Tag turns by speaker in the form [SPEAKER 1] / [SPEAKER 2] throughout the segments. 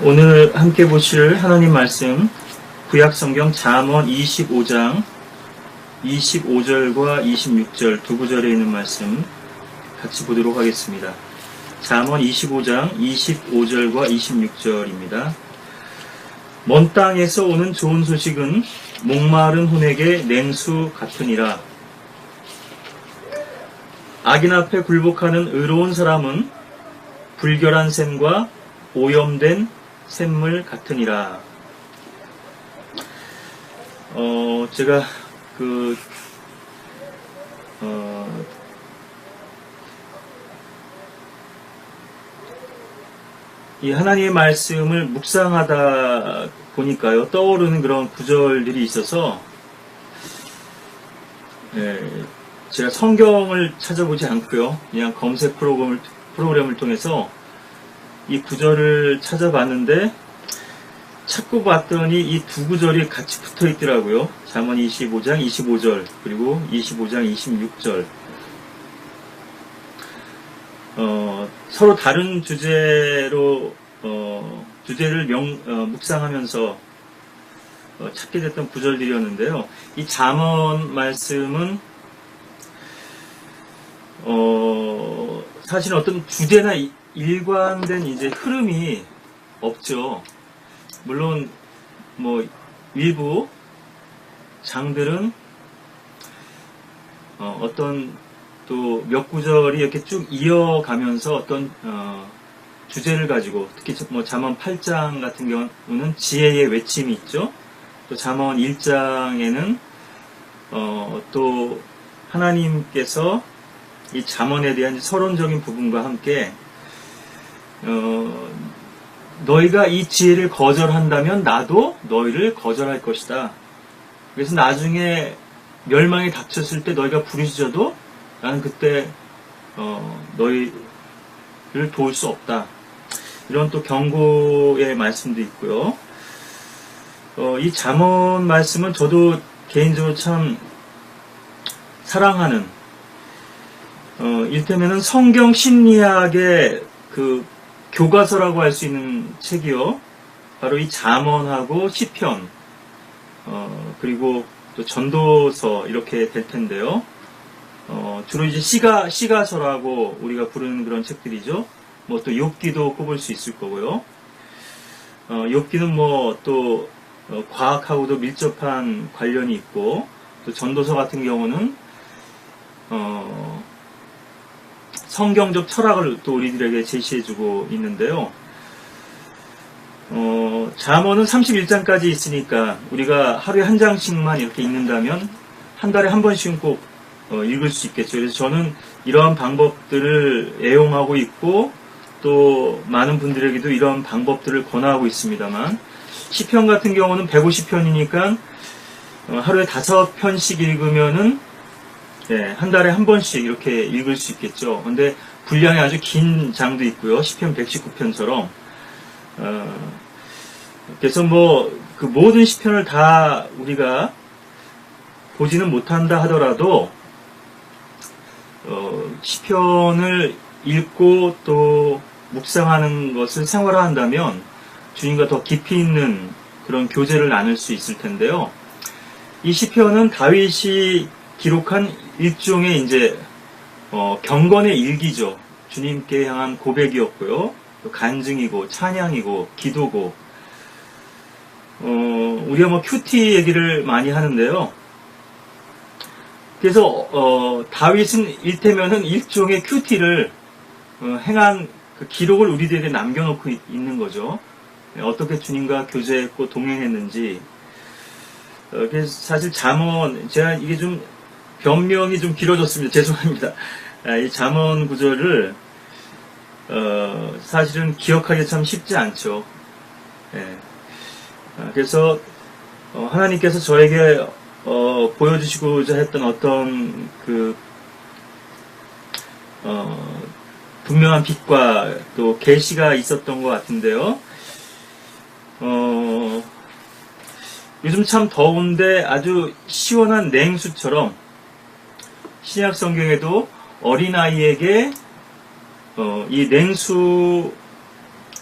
[SPEAKER 1] 오늘 함께 보실 하나님 말씀 구약성경 잠언 25장 25절과 26절 두 구절에 있는 말씀 같이 보도록 하겠습니다. 잠언 25장 25절과 26절입니다. 먼 땅에서 오는 좋은 소식은 목마른 혼에게 냉수 같으니라. 악인 앞에 굴복하는 의로운 사람은 불결한 샘과 오염된 샘물 같으니라. 제가 이 하나님의 말씀을 묵상하다 보니까요, 떠오르는 그런 구절들이 있어서, 제가 성경을 찾아보지 않고요, 그냥 검색 프로그램을 통해서 이 구절을 찾아봤는데, 찾고 봤더니 이 두 구절이 같이 붙어 있더라고요. 잠언 25장 25절, 그리고 25장 26절. 서로 다른 주제를 묵상하면서 찾게 됐던 구절들이었는데요. 이 잠언 말씀은 사실 어떤 주제나 일관된 이제 흐름이 없죠. 물론 일부 장들은 어떤 또 몇 구절이 이렇게 쭉 이어가면서 어떤 주제를 가지고, 특히 잠언 8장 같은 경우는 지혜의 외침이 있죠. 또 잠언 1장에는 또 하나님께서 이 잠언에 대한 서론적인 부분과 함께 너희가 이 지혜를 거절한다면 나도 너희를 거절할 것이다. 그래서 나중에 멸망이 닥쳤을 때 너희가 부르짖어도 나는 그때 너희를 도울 수 없다. 이런 또 경고의 말씀도 있고요. 이 잠언 말씀은 저도 개인적으로 참 사랑하는, 이를테면은 성경 심리학의 그 교과서라고 할 수 있는 책이요, 바로 이 잠언하고 시편, 그리고 또 전도서 이렇게 될 텐데요. 주로 이제 시가서라고 우리가 부르는 그런 책들이죠. 또 욥기도 꼽을 수 있을 거고요. 욥기는 또 과학하고도 밀접한 관련이 있고, 또 전도서 같은 경우는 성경적 철학을 또 우리들에게 제시해주고 있는데요. 잠언은 31장까지 있으니까 우리가 하루에 한 장씩만 이렇게 읽는다면 한 달에 한 번씩은 꼭 읽을 수 있겠죠. 그래서 저는 이러한 방법들을 애용하고 있고, 또 많은 분들에게도 이런 방법들을 권하고 있습니다만, 시편 같은 경우는 150편이니까 하루에 5편씩 읽으면은 한 달에 한 번씩 이렇게 읽을 수 있겠죠. 근데 분량이 아주 긴 장도 있고요. 시편 119편처럼. 그래서 그 모든 시편을 다 우리가 보지는 못한다 하더라도, 시편을 읽고 또 묵상하는 것을 생활화한다면 주님과 더 깊이 있는 그런 교제를 나눌 수 있을 텐데요. 이 시편은 다윗이 기록한 일종의 이제 경건의 일기죠. 주님께 향한 고백이었고요. 또 간증이고 찬양이고 기도고. 우리가 큐티 얘기를 많이 하는데요. 그래서 다윗은 일테면은 일종의 큐티를 행한 그 기록을 우리들에게 남겨놓고 있는 거죠. 어떻게 주님과 교제했고 동행했는지. 그래서 사실 잠언, 제가 이게 좀 변명이 좀 길어졌습니다. 죄송합니다. 이 잠언 구절을 사실은 기억하기 참 쉽지 않죠. 그래서 하나님께서 저에게 보여주시고자 했던 어떤 분명한 빛과 또 계시가 있었던 것 같은데요. 요즘 참 더운데 아주 시원한 냉수처럼 신약 성경에도 어린아이에게 이 냉수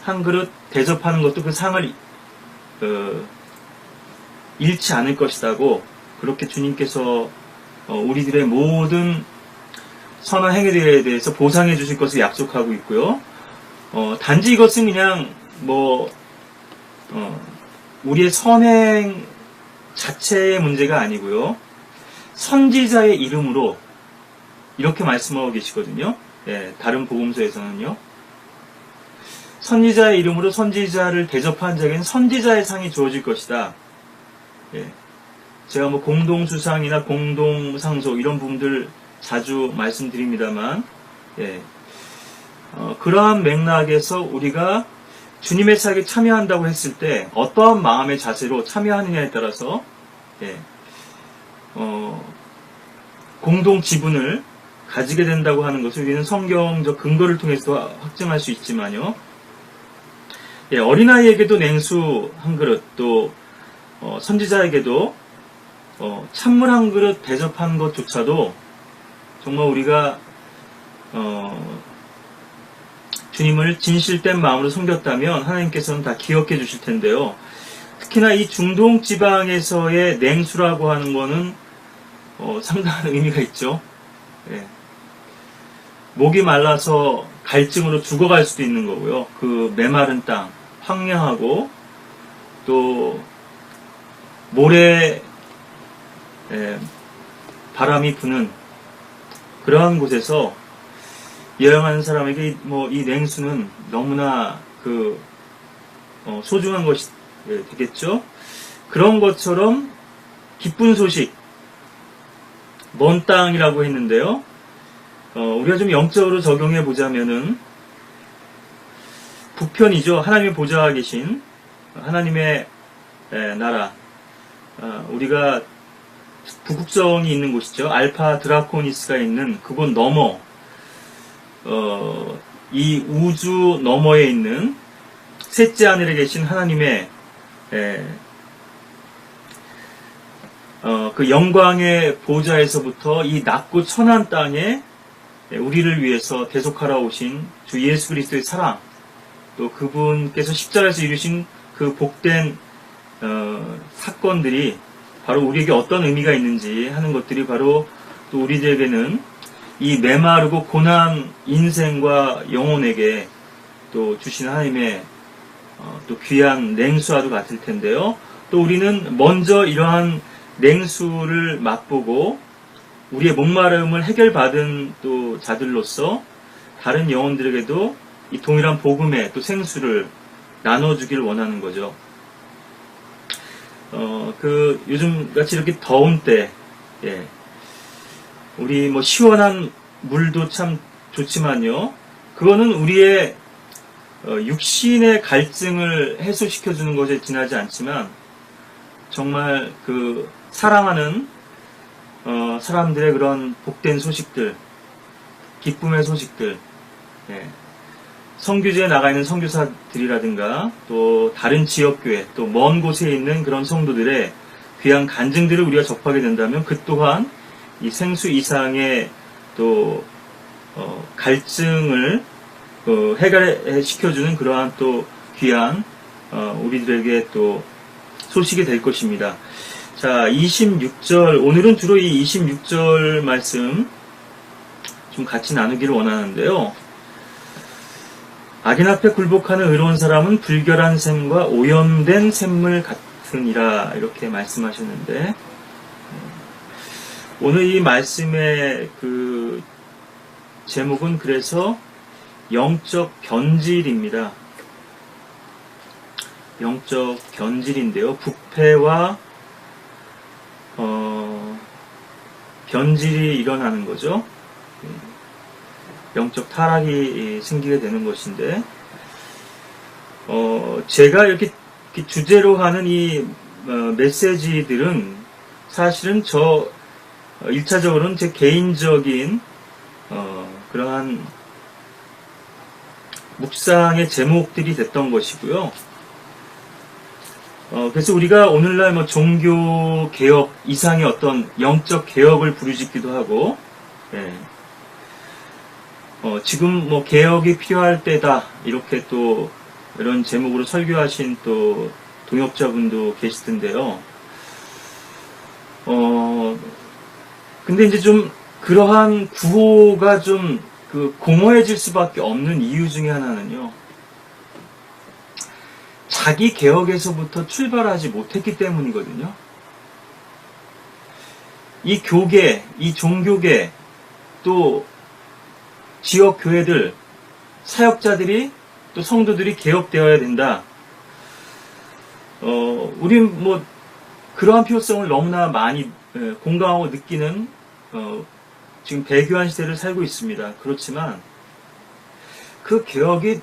[SPEAKER 1] 한 그릇 대접하는 것도 그 상을 잃지 않을 것이라고 그렇게 주님께서 우리들의 모든 선한 행위들에 대해서 보상해 주실 것을 약속하고 있고요. 단지 이것은 그냥 우리의 선행 자체의 문제가 아니고요. 선지자의 이름으로 이렇게 말씀하고 계시거든요. 예, 다른 복음서에서는요. 선지자의 이름으로 선지자를 대접한 자에게는 선지자의 상이 주어질 것이다. 예, 제가 공동수상이나 공동상소 이런 부분들 자주 말씀드립니다만, 예, 그러한 맥락에서 우리가 주님의 사역에 참여한다고 했을 때 어떠한 마음의 자세로 참여하느냐에 따라서 예, 공동 지분을 가지게 된다고 하는 것을 우리는 성경적 근거를 통해서 확증할 수 있지만요. 예, 어린아이에게도 냉수 한 그릇, 또 선지자에게도 찬물 한 그릇 대접하는 것조차도 정말 우리가 주님을 진실된 마음으로 섬겼다면 하나님께서는 다 기억해 주실 텐데요. 특히나 이 중동 지방에서의 냉수라고 하는 거는 상당한 의미가 있죠. 예. 목이 말라서 갈증으로 죽어갈 수도 있는 거고요. 그 메마른 땅, 황량하고 또 모래 바람이 부는 그러한 곳에서 여행하는 사람에게 이 냉수는 너무나 소중한 것이 되겠죠. 그런 것처럼 기쁜 소식, 먼 땅이라고 했는데요. 우리가 좀 영적으로 적용해 보자면은 북편이죠. 하나님의 보좌에 계신 하나님의 나라, 우리가 북극성이 있는 곳이죠. 알파 드라코니스가 있는 그곳 너머, 이 우주 너머에 있는 셋째 하늘에 계신 하나님의 그 영광의 보좌에서부터 이 낮고 천한 땅에 우리를 위해서 대속하러 오신 주 예수 그리스도의 사랑, 또 그분께서 십자가에서 이루신 그 복된 사건들이 바로 우리에게 어떤 의미가 있는지 하는 것들이 바로 또 우리들에게는 이 메마르고 고난 인생과 영혼에게 또 주신 하나님의 또 귀한 냉수와도 같을 텐데요. 또 우리는 먼저 이러한 냉수를 맛보고 우리의 목마름을 해결받은 또 자들로서 다른 영혼들에게도 이 동일한 복음의 또 생수를 나눠주기를 원하는 거죠. 요즘 같이 이렇게 더운 때, 예, 우리 시원한 물도 참 좋지만요. 그거는 우리의 육신의 갈증을 해소시켜주는 것에 지나지 않지만 정말 사랑하는 사람들의 그런 복된 소식들, 기쁨의 소식들, 예, 선교지에 나가 있는 선교사들이라든가 또 다른 지역교회, 또 먼 곳에 있는 그런 성도들의 귀한 간증들을 우리가 접하게 된다면 그 또한 이 생수 이상의 또 갈증을 해결시켜주는 그러한 또 귀한 우리들에게 또 소식이 될 것입니다. 자, 26절, 오늘은 주로 이 26절 말씀 좀 같이 나누기를 원하는데요. 악인 앞에 굴복하는 의로운 사람은 불결한 샘과 오염된 샘물 같으니라, 이렇게 말씀하셨는데, 오늘 이 말씀의 제목은 그래서 영적 견질입니다. 영적 견질인데요. 부패와 변질이 일어나는 거죠. 영적 타락이 생기게 되는 것인데, 제가 이렇게 주제로 하는 이 메시지들은 사실은 1차적으로는 제 개인적인 그러한 묵상의 제목들이 됐던 것이고요. 그래서 우리가 오늘날 종교 개혁 이상의 어떤 영적 개혁을 부르짖기도 하고, 예, 지금 개혁이 필요할 때다, 이렇게 또 이런 제목으로 설교하신 또 동역자분도 계시던데요. 근데 이제 좀 그러한 구호가 좀 공허해질 수밖에 없는 이유 중에 하나는요. 자기 개혁에서부터 출발하지 못했기 때문이거든요. 이 교계, 이 종교계, 또 지역 교회들, 사역자들이 또 성도들이 개혁되어야 된다. 우린 뭐 그러한 필요성을 너무나 많이 공감하고 느끼는 지금 배교한 시대를 살고 있습니다. 그렇지만 그 개혁이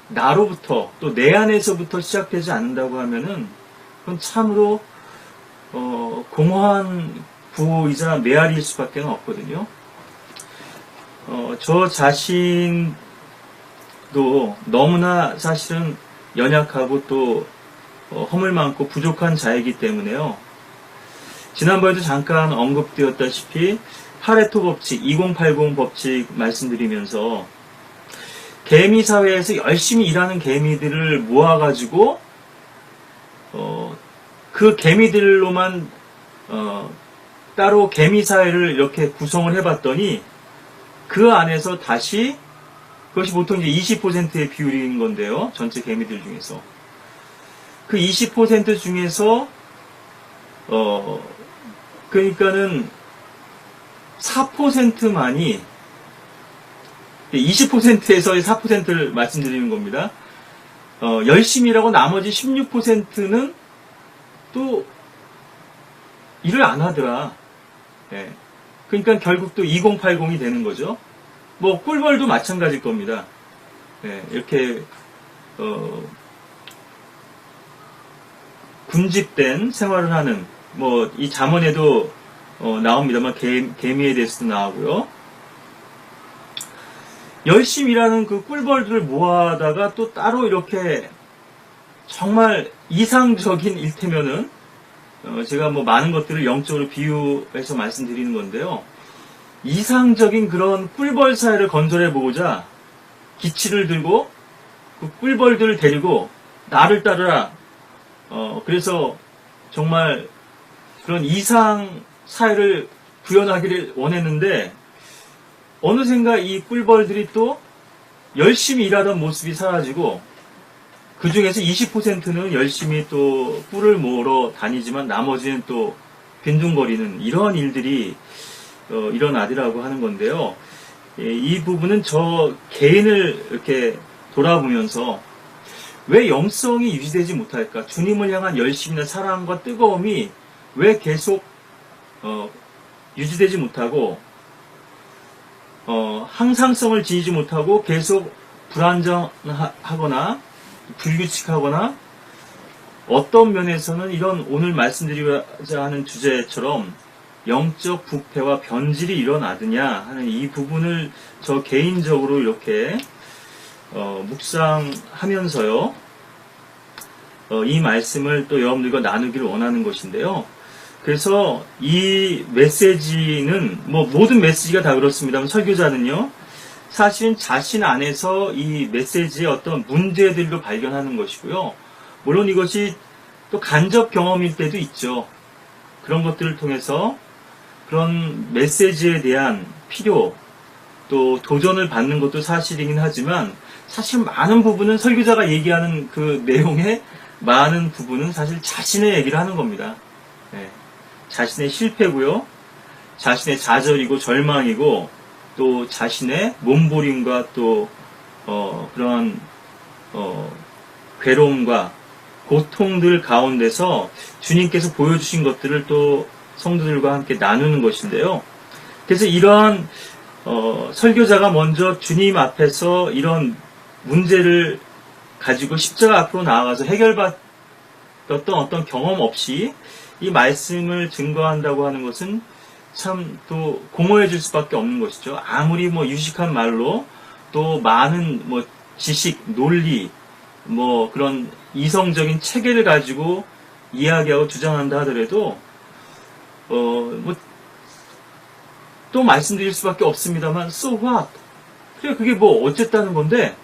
[SPEAKER 1] 나로부터 또 내 안에서부터 시작되지 않는다고 하면은 그건 참으로 공허한 구호이자 메아리일 수밖에 없거든요. 저 자신도 너무나 사실은 연약하고 또 허물 많고 부족한 자이기 때문에요. 지난번에도 잠깐 언급되었다시피 파레토 법칙, 2080 법칙 말씀드리면서 개미 사회에서 열심히 일하는 개미들을 모아가지고 그 개미들로만 따로 개미 사회를 이렇게 구성을 해봤더니 그 안에서 다시 그것이 보통 이제 20%의 비율인 건데요. 전체 개미들 중에서 그 20% 중에서 그러니까는 4%만이 20%에서의 4%를 말씀드리는 겁니다. 열심히 일하고 나머지 16%는 또 일을 안 하더라. 예. 그러니까 결국 또 2080이 되는 거죠. 뭐 꿀벌도 마찬가지일 겁니다. 예. 이렇게 군집된 생활을 하는 뭐 이 잠언에도 나옵니다만 개미에 대해서도 나오고요. 열심히 일하는 그 꿀벌들을 모아다가 또 따로 이렇게 정말 이상적인 일테면은 제가 뭐 많은 것들을 영적으로 비유해서 말씀드리는 건데요. 이상적인 그런 꿀벌 사회를 건설해 보고자 기치를 들고 그 꿀벌들을 데리고 나를 따르라. 그래서 정말 그런 이상 사회를 구현하기를 원했는데 어느샌가 이 꿀벌들이 또 열심히 일하던 모습이 사라지고 그 중에서 20%는 열심히 또 꿀을 모으러 다니지만 나머지는 또 빈둥거리는 이런 일들이 일어나더라고 하는 건데요. 이 부분은 저 개인을 이렇게 돌아보면서 왜 영성이 유지되지 못할까? 주님을 향한 열심이나 사랑과 뜨거움이 왜 계속 유지되지 못하고 항상성을 지니지 못하고 계속 불안정하거나 불규칙하거나 어떤 면에서는 이런 오늘 말씀드리고자 하는 주제처럼 영적 부패와 변질이 일어나느냐 하는 이 부분을 저 개인적으로 이렇게 묵상하면서요. 이 말씀을 또 여러분들과 나누기를 원하는 것인데요. 그래서 이 메시지는 뭐 모든 메시지가 다 그렇습니다만 설교자는요. 사실은 자신 안에서 이 메시지의 어떤 문제들도 발견하는 것이고요. 물론 이것이 또 간접 경험일 때도 있죠. 그런 것들을 통해서 그런 메시지에 대한 필요 또 도전을 받는 것도 사실이긴 하지만 사실 많은 부분은 설교자가 얘기하는 그 내용의 많은 부분은 사실 자신의 얘기를 하는 겁니다. 네. 자신의 실패고요. 자신의 좌절이고 절망이고 또 자신의 몸부림과 또 그런 괴로움과 고통들 가운데서 주님께서 보여주신 것들을 또 성도들과 함께 나누는 것인데요. 그래서 이러한 설교자가 먼저 주님 앞에서 이런 문제를 가지고 십자가 앞으로 나아가서 해결받았던 어떤 경험 없이 이 말씀을 증거한다고 하는 것은 참 또 공허해질 수밖에 없는 것이죠. 아무리 뭐 유식한 말로 또 많은 뭐 지식, 논리, 뭐 그런 이성적인 체계를 가지고 이야기하고 주장한다 하더라도 뭐 또 말씀드릴 수밖에 없습니다만 so what? 그래 그게 뭐 어쨌다는 건데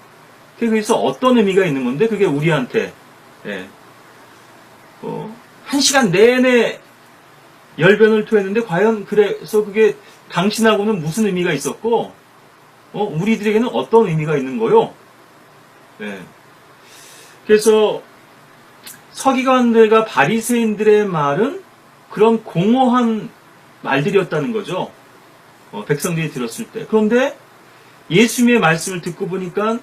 [SPEAKER 1] 그래서 어떤 의미가 있는 건데 그게 우리한테 한 시간 내내 열변을 토했는데 과연 그래서 그게 당신하고는 무슨 의미가 있었고 우리들에게는 어떤 의미가 있는 거요? 그래서 서기관들과 바리새인들의 말은 그런 공허한 말들이었다는 거죠. 백성들이 들었을 때. 그런데 예수님의 말씀을 듣고 보니까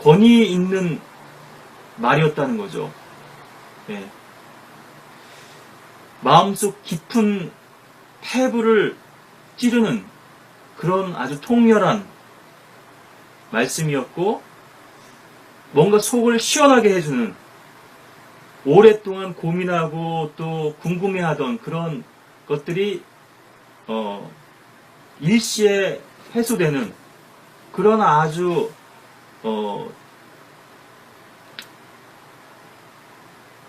[SPEAKER 1] 권위 있는 말이었다는 거죠. 마음속 깊은 패부를 찌르는 그런 아주 통렬한 말씀이었고, 뭔가 속을 시원하게 해주는, 오랫동안 고민하고 또 궁금해하던 그런 것들이 일시에 해소되는 그런 아주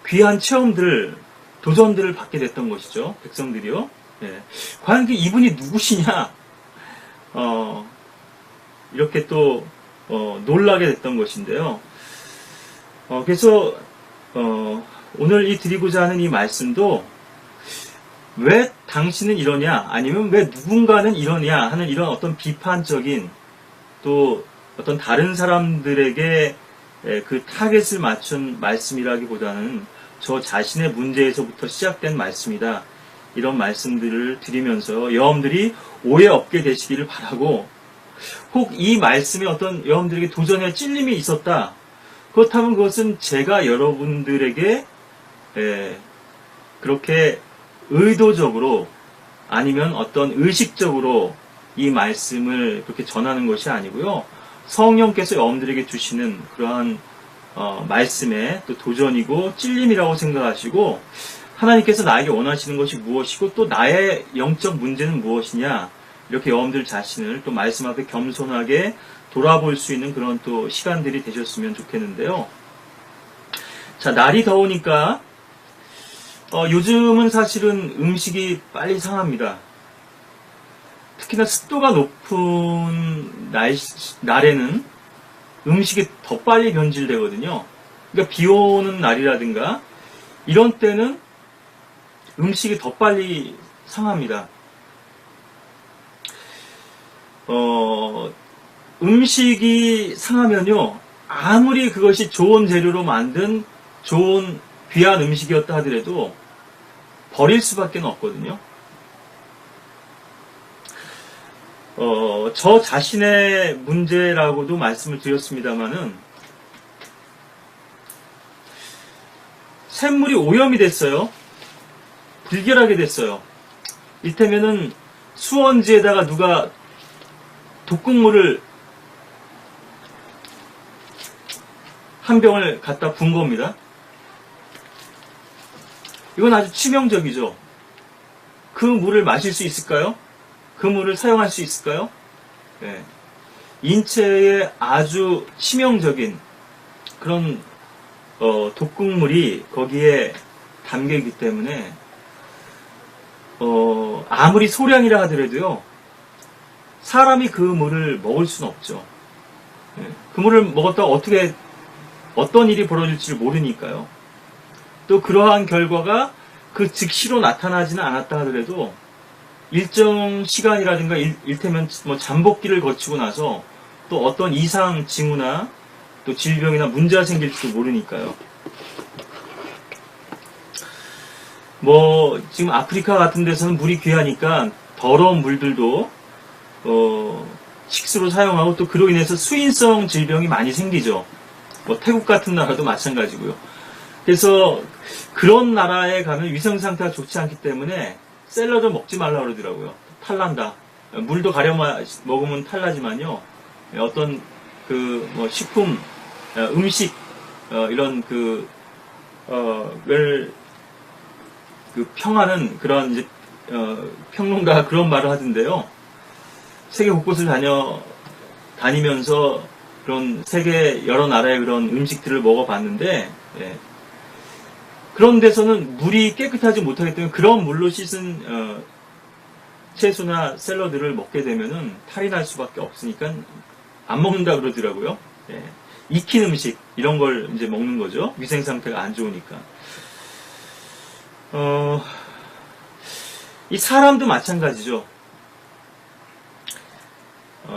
[SPEAKER 1] 귀한 체험들, 도전들을 받게 됐던 것이죠. 백성들이요. 과연 이분이 누구시냐? 이렇게 또 놀라게 됐던 것인데요. 그래서 오늘 이 드리고자 하는 이 말씀도 왜 당신은 이러냐, 아니면 왜 누군가는 이러냐 하는 이런 어떤 비판적인 또 어떤 다른 사람들에게 그 타겟을 맞춘 말씀이라기보다는 저 자신의 문제에서부터 시작된 말씀이다. 이런 말씀들을 드리면서 여러분들이 오해 없게 되시기를 바라고, 혹 이 말씀에 어떤 여러분들에게 도전에 찔림이 있었다. 그렇다면 그것은 제가 여러분들에게 그렇게 의도적으로 아니면 어떤 의식적으로 이 말씀을 그렇게 전하는 것이 아니고요. 성령께서 여러분들에게 주시는 그러한 말씀의 또 도전이고 찔림이라고 생각하시고, 하나님께서 나에게 원하시는 것이 무엇이고 또 나의 영적 문제는 무엇이냐, 이렇게 여러분들 자신을 또 말씀 앞에 겸손하게 돌아볼 수 있는 그런 또 시간들이 되셨으면 좋겠는데요. 자, 날이 더우니까 요즘은 사실은 음식이 빨리 상합니다. 특히나 습도가 높은 날에는 음식이 더 빨리 변질되거든요. 그러니까 비 오는 날이라든가 이런 때는 음식이 더 빨리 상합니다. 음식이 상하면요, 아무리 그것이 좋은 재료로 만든 좋은 귀한 음식이었다 하더라도 버릴 수밖에 없거든요. 저 자신의 문제라고도 말씀을 드렸습니다만은, 샘물이 오염이 됐어요. 불결하게 됐어요. 이를테면은 수원지에다가 누가 독극물을 한 병을 갖다 분 겁니다. 이건 아주 치명적이죠. 그 물을 마실 수 있을까요? 그 물을 사용할 수 있을까요? 인체에 아주 치명적인 그런 독극물이 거기에 담겨있기 때문에 아무리 소량이라 하더라도요, 사람이 그 물을 먹을 수는 없죠. 그 물을 먹었다가 어떤 일이 벌어질지 모르니까요. 또 그러한 결과가 그 즉시로 나타나지는 않았다 하더라도 일정 시간이라든가 일테면 뭐 잠복기를 거치고 나서 또 어떤 이상 징후나 또 질병이나 문제가 생길지도 모르니까요. 뭐 지금 아프리카 같은 데서는 물이 귀하니까 더러운 물들도 식수로 사용하고, 또 그로 인해서 수인성 질병이 많이 생기죠. 뭐 태국 같은 나라도 마찬가지고요. 그래서 그런 나라에 가면 위생 상태가 좋지 않기 때문에 샐러드 먹지 말라 그러더라고요. 탈난다. 물도 가려 먹으면 탈나지만요. 어떤 뭐 식품, 음식 이런 평하는 그런 이제 평론가가 그런 말을 하던데요. 세계 곳곳을 다니면서 그런 세계 여러 나라의 그런 음식들을 먹어봤는데, 그런 데서는 물이 깨끗하지 못하기 때문에 그런 물로 씻은 채소나 샐러드를 먹게 되면은 탈이 날 수밖에 없으니까 안 먹는다 그러더라고요. 익힌 음식 이런 걸 이제 먹는 거죠. 위생 상태가 안 좋으니까. 이 사람도 마찬가지죠.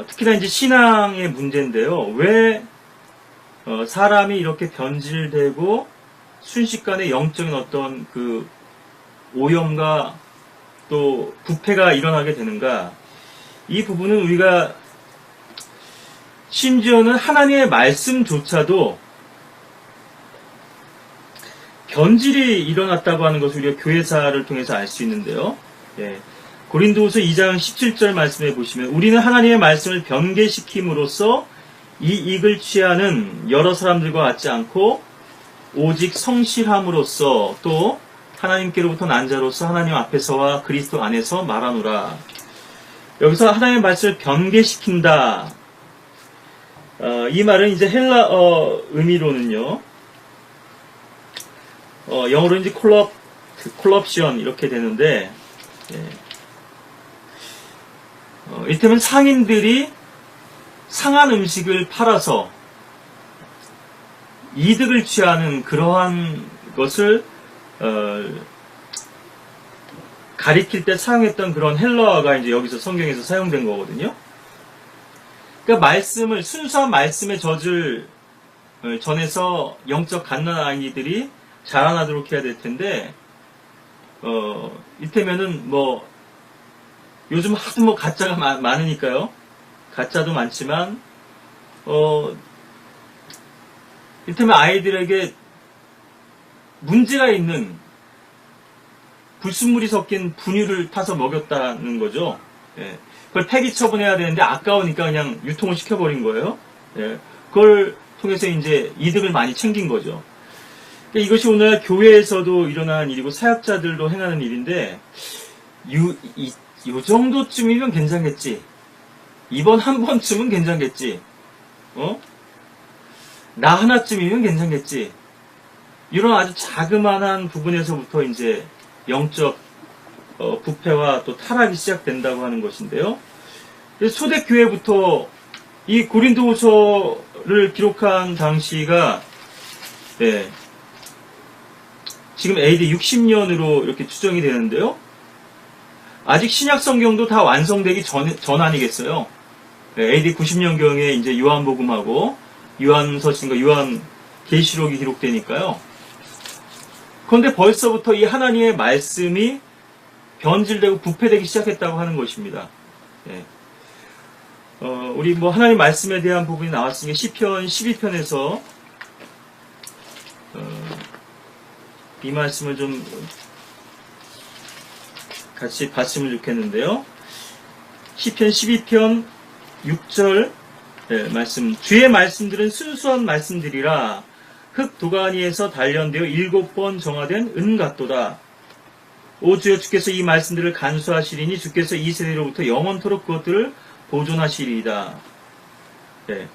[SPEAKER 1] 특히나 이제 신앙의 문제인데요. 왜 사람이 이렇게 변질되고 순식간에 영적인 어떤 그 오염과 또 부패가 일어나게 되는가? 이 부분은 우리가 심지어는 하나님의 말씀조차도 변질이 일어났다고 하는 것을 우리가 교회사를 통해서 알 수 있는데요. 예. 고린도후서 2장 17절 말씀에 보시면 우리는 하나님의 말씀을 변개시킴으로써 이익을 취하는 여러 사람들과 같지 않고 오직 성실함으로써 또 하나님께로부터 난 자로서 하나님 앞에서와 그리스도 안에서 말하노라. 여기서 하나님의 말씀을 변개시킨다. 이 말은 이제 헬라어 의미로는요. 영어로 이제 콜럽션 이렇게 되는데, 예. 이를테면 상인들이 상한 음식을 팔아서 이득을 취하는 그러한 것을 가리킬 때 사용했던 그런 헬라어가 이제 여기서 성경에서 사용된 거거든요. 그러니까 말씀을 순수한 말씀의 젖을 전해서 영적 갓난 아이들이 자라나도록 해야 될 텐데, 이를테면은 뭐 요즘 하도 뭐 가짜가 많으니까요. 가짜도 많지만 이를테면 아이들에게 문제가 있는 불순물이 섞인 분유를 타서 먹였다는 거죠. 예. 그걸 폐기 처분해야 되는데 아까우니까 그냥 유통을 시켜버린 거예요. 예. 그걸 통해서 이제 이득을 많이 챙긴 거죠. 그러니까 이것이 오늘 교회에서도 일어난 일이고 사역자들도 행하는 일인데 요 정도쯤이면 괜찮겠지. 이번 한 번쯤은 괜찮겠지. 나 하나쯤이면 괜찮겠지. 이런 아주 자그마한 부분에서부터 이제 영적 부패와 또 타락이 시작된다고 하는 것인데요. 그래서 초대교회부터 이 고린도후서를 기록한 당시가 네, 지금 AD 60년으로 이렇게 추정이 되는데요. 아직 신약 성경도 다 완성되기 전 아니겠어요. 네, AD 90년경에 이제 요한복음하고 요한서신과 요한계시록이 기록되니까요. 그런데 벌써부터 이 하나님의 말씀이 변질되고 부패되기 시작했다고 하는 것입니다. 네. 우리 뭐 하나님 말씀에 대한 부분이 나왔으니까 시편 12편에서 이 말씀을 좀 같이 봤으면 좋겠는데요. 시편 12편 6절 말씀. 주의 말씀들은 순수한 말씀들이라 흙 도가니에서 단련되어 7번 정화된 은 같도다. 오 주여 주께서 이 말씀들을 간수하시리니 주께서 이 세대로부터 영원토록 그것들을 보존하시리이다. 네.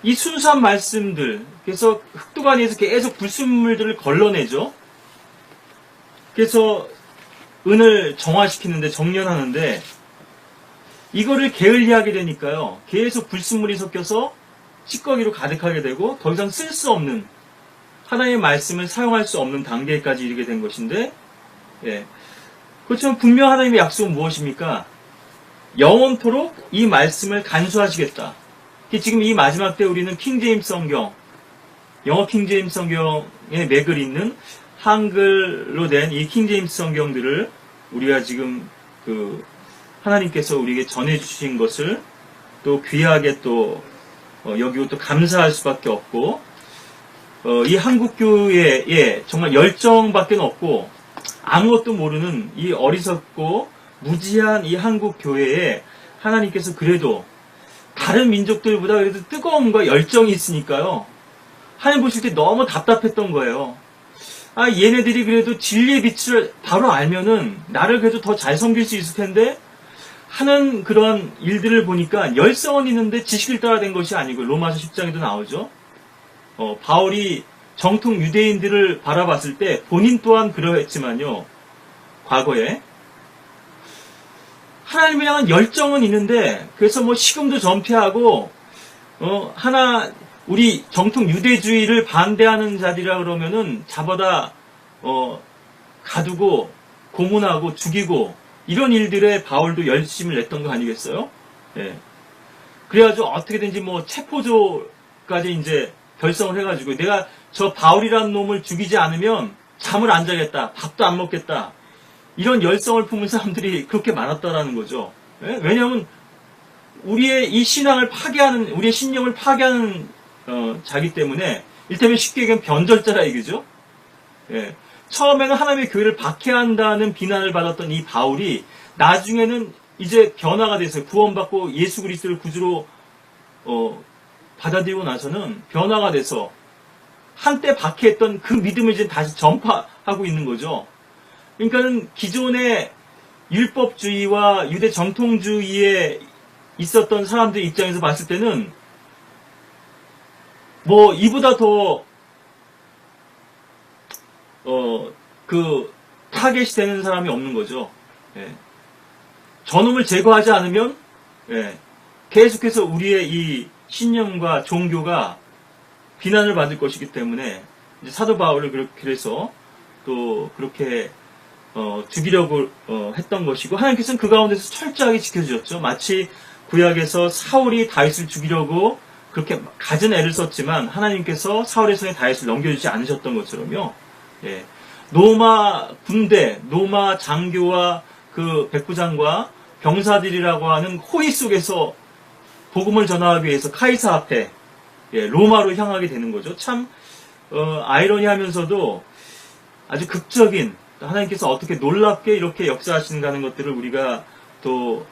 [SPEAKER 1] 이 순수한 말씀들, 그래서 흙도가니에서 계속 불순물들을 걸러내죠. 그래서 은을 정화시키는데, 정련하는데, 이거를 게을리하게 되니까요. 계속 불순물이 섞여서 찌꺼기로 가득하게 되고, 더 이상 쓸 수 없는, 하나님의 말씀을 사용할 수 없는 단계까지 이르게 된 것인데, 예. 그렇지만 분명 하나님의 약속은 무엇입니까? 영원토록 이 말씀을 간수하시겠다. 지금 이 마지막 때 우리는 킹제임스 성경, 영어 킹제임스 성경에 맥을 잇는 한글로 된 이 킹제임스 성경들을 우리가 지금 하나님께서 우리에게 전해주신 것을 또 귀하게 또 여기고 또 감사할 수밖에 없고, 이 한국교회에 정말 열정밖에 없고 아무것도 모르는 이 어리석고 무지한 이 한국교회에 하나님께서 그래도 다른 민족들보다 그래도 뜨거움과 열정이 있으니까요. 하나님 보실 때 너무 답답했던 거예요. 아, 얘네들이 그래도 진리의 빛을 바로 알면은 나를 그래도 더 잘 섬길 수 있을 텐데 하는 그런 일들을 보니까 열성은 있는데 지식을 따라 된 것이 아니고, 로마서 10장에도 나오죠. 바울이 정통 유대인들을 바라봤을 때 본인 또한 그러했지만요. 과거에 하나님을 향한 열정은 있는데, 그래서 뭐 식음도 전폐하고 우리 정통 유대주의를 반대하는 자들이라 그러면은 잡아다, 가두고, 고문하고, 죽이고, 이런 일들에 바울도 열심을 냈던 거 아니겠어요? 예. 그래가지고 어떻게든지 뭐 체포조까지 이제 결성을 해가지고 내가 저 바울이라는 놈을 죽이지 않으면 잠을 안 자겠다, 밥도 안 먹겠다, 이런 열성을 품은 사람들이 그렇게 많았다라는 거죠. 예? 왜냐하면 우리의 이 신앙을 파괴하는, 우리의 신령을 파괴하는 자기 때문에, 일테면 쉽게 얘기하면 변절자라 이거죠. 예. 처음에는 하나님의 교회를 박해한다는 비난을 받았던 이 바울이 나중에는 이제 변화가 돼서 구원받고 예수 그리스도를 구주로 받아들이고 나서는 변화가 돼서 한때 박해했던 그 믿음을 이제 다시 전파하고 있는 거죠. 그러니까는 기존의 율법주의와 유대 정통주의에 있었던 사람들 입장에서 봤을 때는 뭐 이보다 더 타겟이 되는 사람이 없는 거죠. 예. 저놈을 제거하지 않으면, 예, 계속해서 우리의 이 신념과 종교가 비난을 받을 것이기 때문에, 이제 사도 바울을 그래서 또 그렇게, 죽이려고, 했던 것이고, 하나님께서는 그 가운데서 철저하게 지켜주셨죠. 마치 구약에서 사울이 다윗을 죽이려고 그렇게 갖은 애를 썼지만, 하나님께서 사울의 손에 다윗을 넘겨주지 않으셨던 것처럼요. 예. 로마 군대, 로마 장교와 그 백부장과 병사들이라고 하는 호의 속에서 복음을 전하기 위해서 카이사 앞에, 예, 로마로 향하게 되는 거죠. 참 아이러니하면서도 아주 극적인, 하나님께서 어떻게 놀랍게 이렇게 역사하시는가 하는 것들을 우리가 또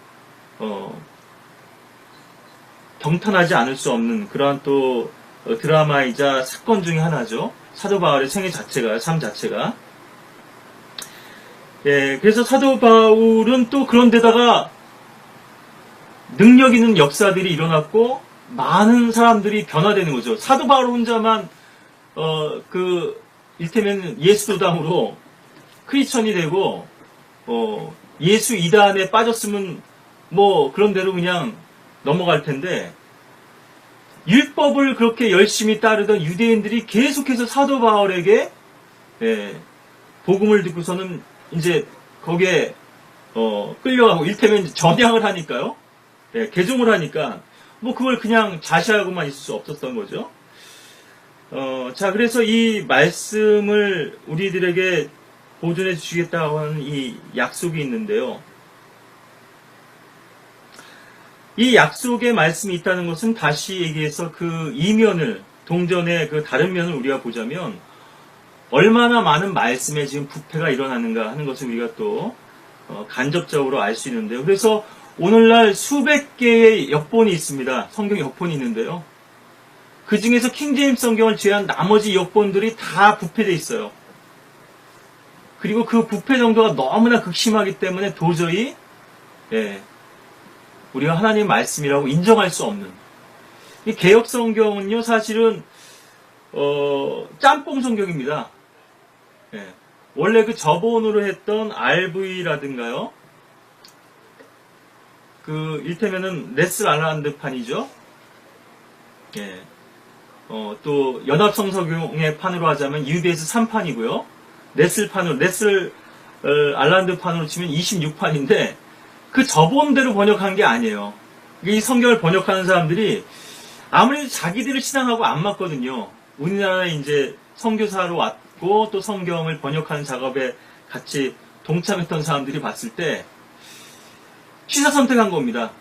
[SPEAKER 1] 경탄하지 않을 수 없는 그러한 또 드라마이자 사건 중에 하나죠. 사도 바울의 생애 자체가, 삶 자체가. 예, 그래서 사도 바울은 또 그런데다가 능력 있는 역사들이 일어났고 많은 사람들이 변화되는 거죠. 사도 바울 혼자만 일테면 예수 도담으로 크리스천이 되고 예수 이단에 빠졌으면 뭐 그런 대로 그냥 넘어갈 텐데, 율법을 그렇게 열심히 따르던 유대인들이 계속해서 사도 바울에게, 예, 복음을 듣고서는 이제 거기에 끌려가고, 일테면 전향을 하니까요. 예, 개종을 하니까 뭐 그걸 그냥 자시하고만 있을 수 없었던 거죠. 자, 그래서 이 말씀을 우리들에게 보존해 주시겠다고 하는 이 약속이 있는데요. 이 약속의 말씀이 있다는 것은 다시 얘기해서 그 이면을, 동전의 그 다른 면을 우리가 보자면 얼마나 많은 말씀에 지금 부패가 일어나는가 하는 것을 우리가 또 간접적으로 알 수 있는데요. 그래서 오늘날 수백 개의 역본이 있습니다. 성경 역본이 있는데요. 그 중에서 킹제임스 성경을 제외한 나머지 역본들이 다 부패되어 있어요. 그리고 그 부패 정도가 너무나 극심하기 때문에 도저히, 예, 우리가 하나님의 말씀이라고 인정할 수 없는, 이 개역 성경은요 사실은 짬뽕 성경입니다. 예, 원래 그 저본으로 했던 RV라든가요, 그 일테면은 레슬 알란드 판이죠. 예, 또 연합성서경의 판으로 하자면 UBS 3판이고요. 레슬 알란드 판으로 치면 26판인데 그 저본대로 번역한 게 아니에요. 이 성경을 번역하는 사람들이 아무래도 자기들을 신앙하고 안 맞거든요. 우리나라에 이제 선교사로 왔고 또 성경을 번역하는 작업에 같이 동참했던 사람들이 봤을 때 취사 선택한 겁니다.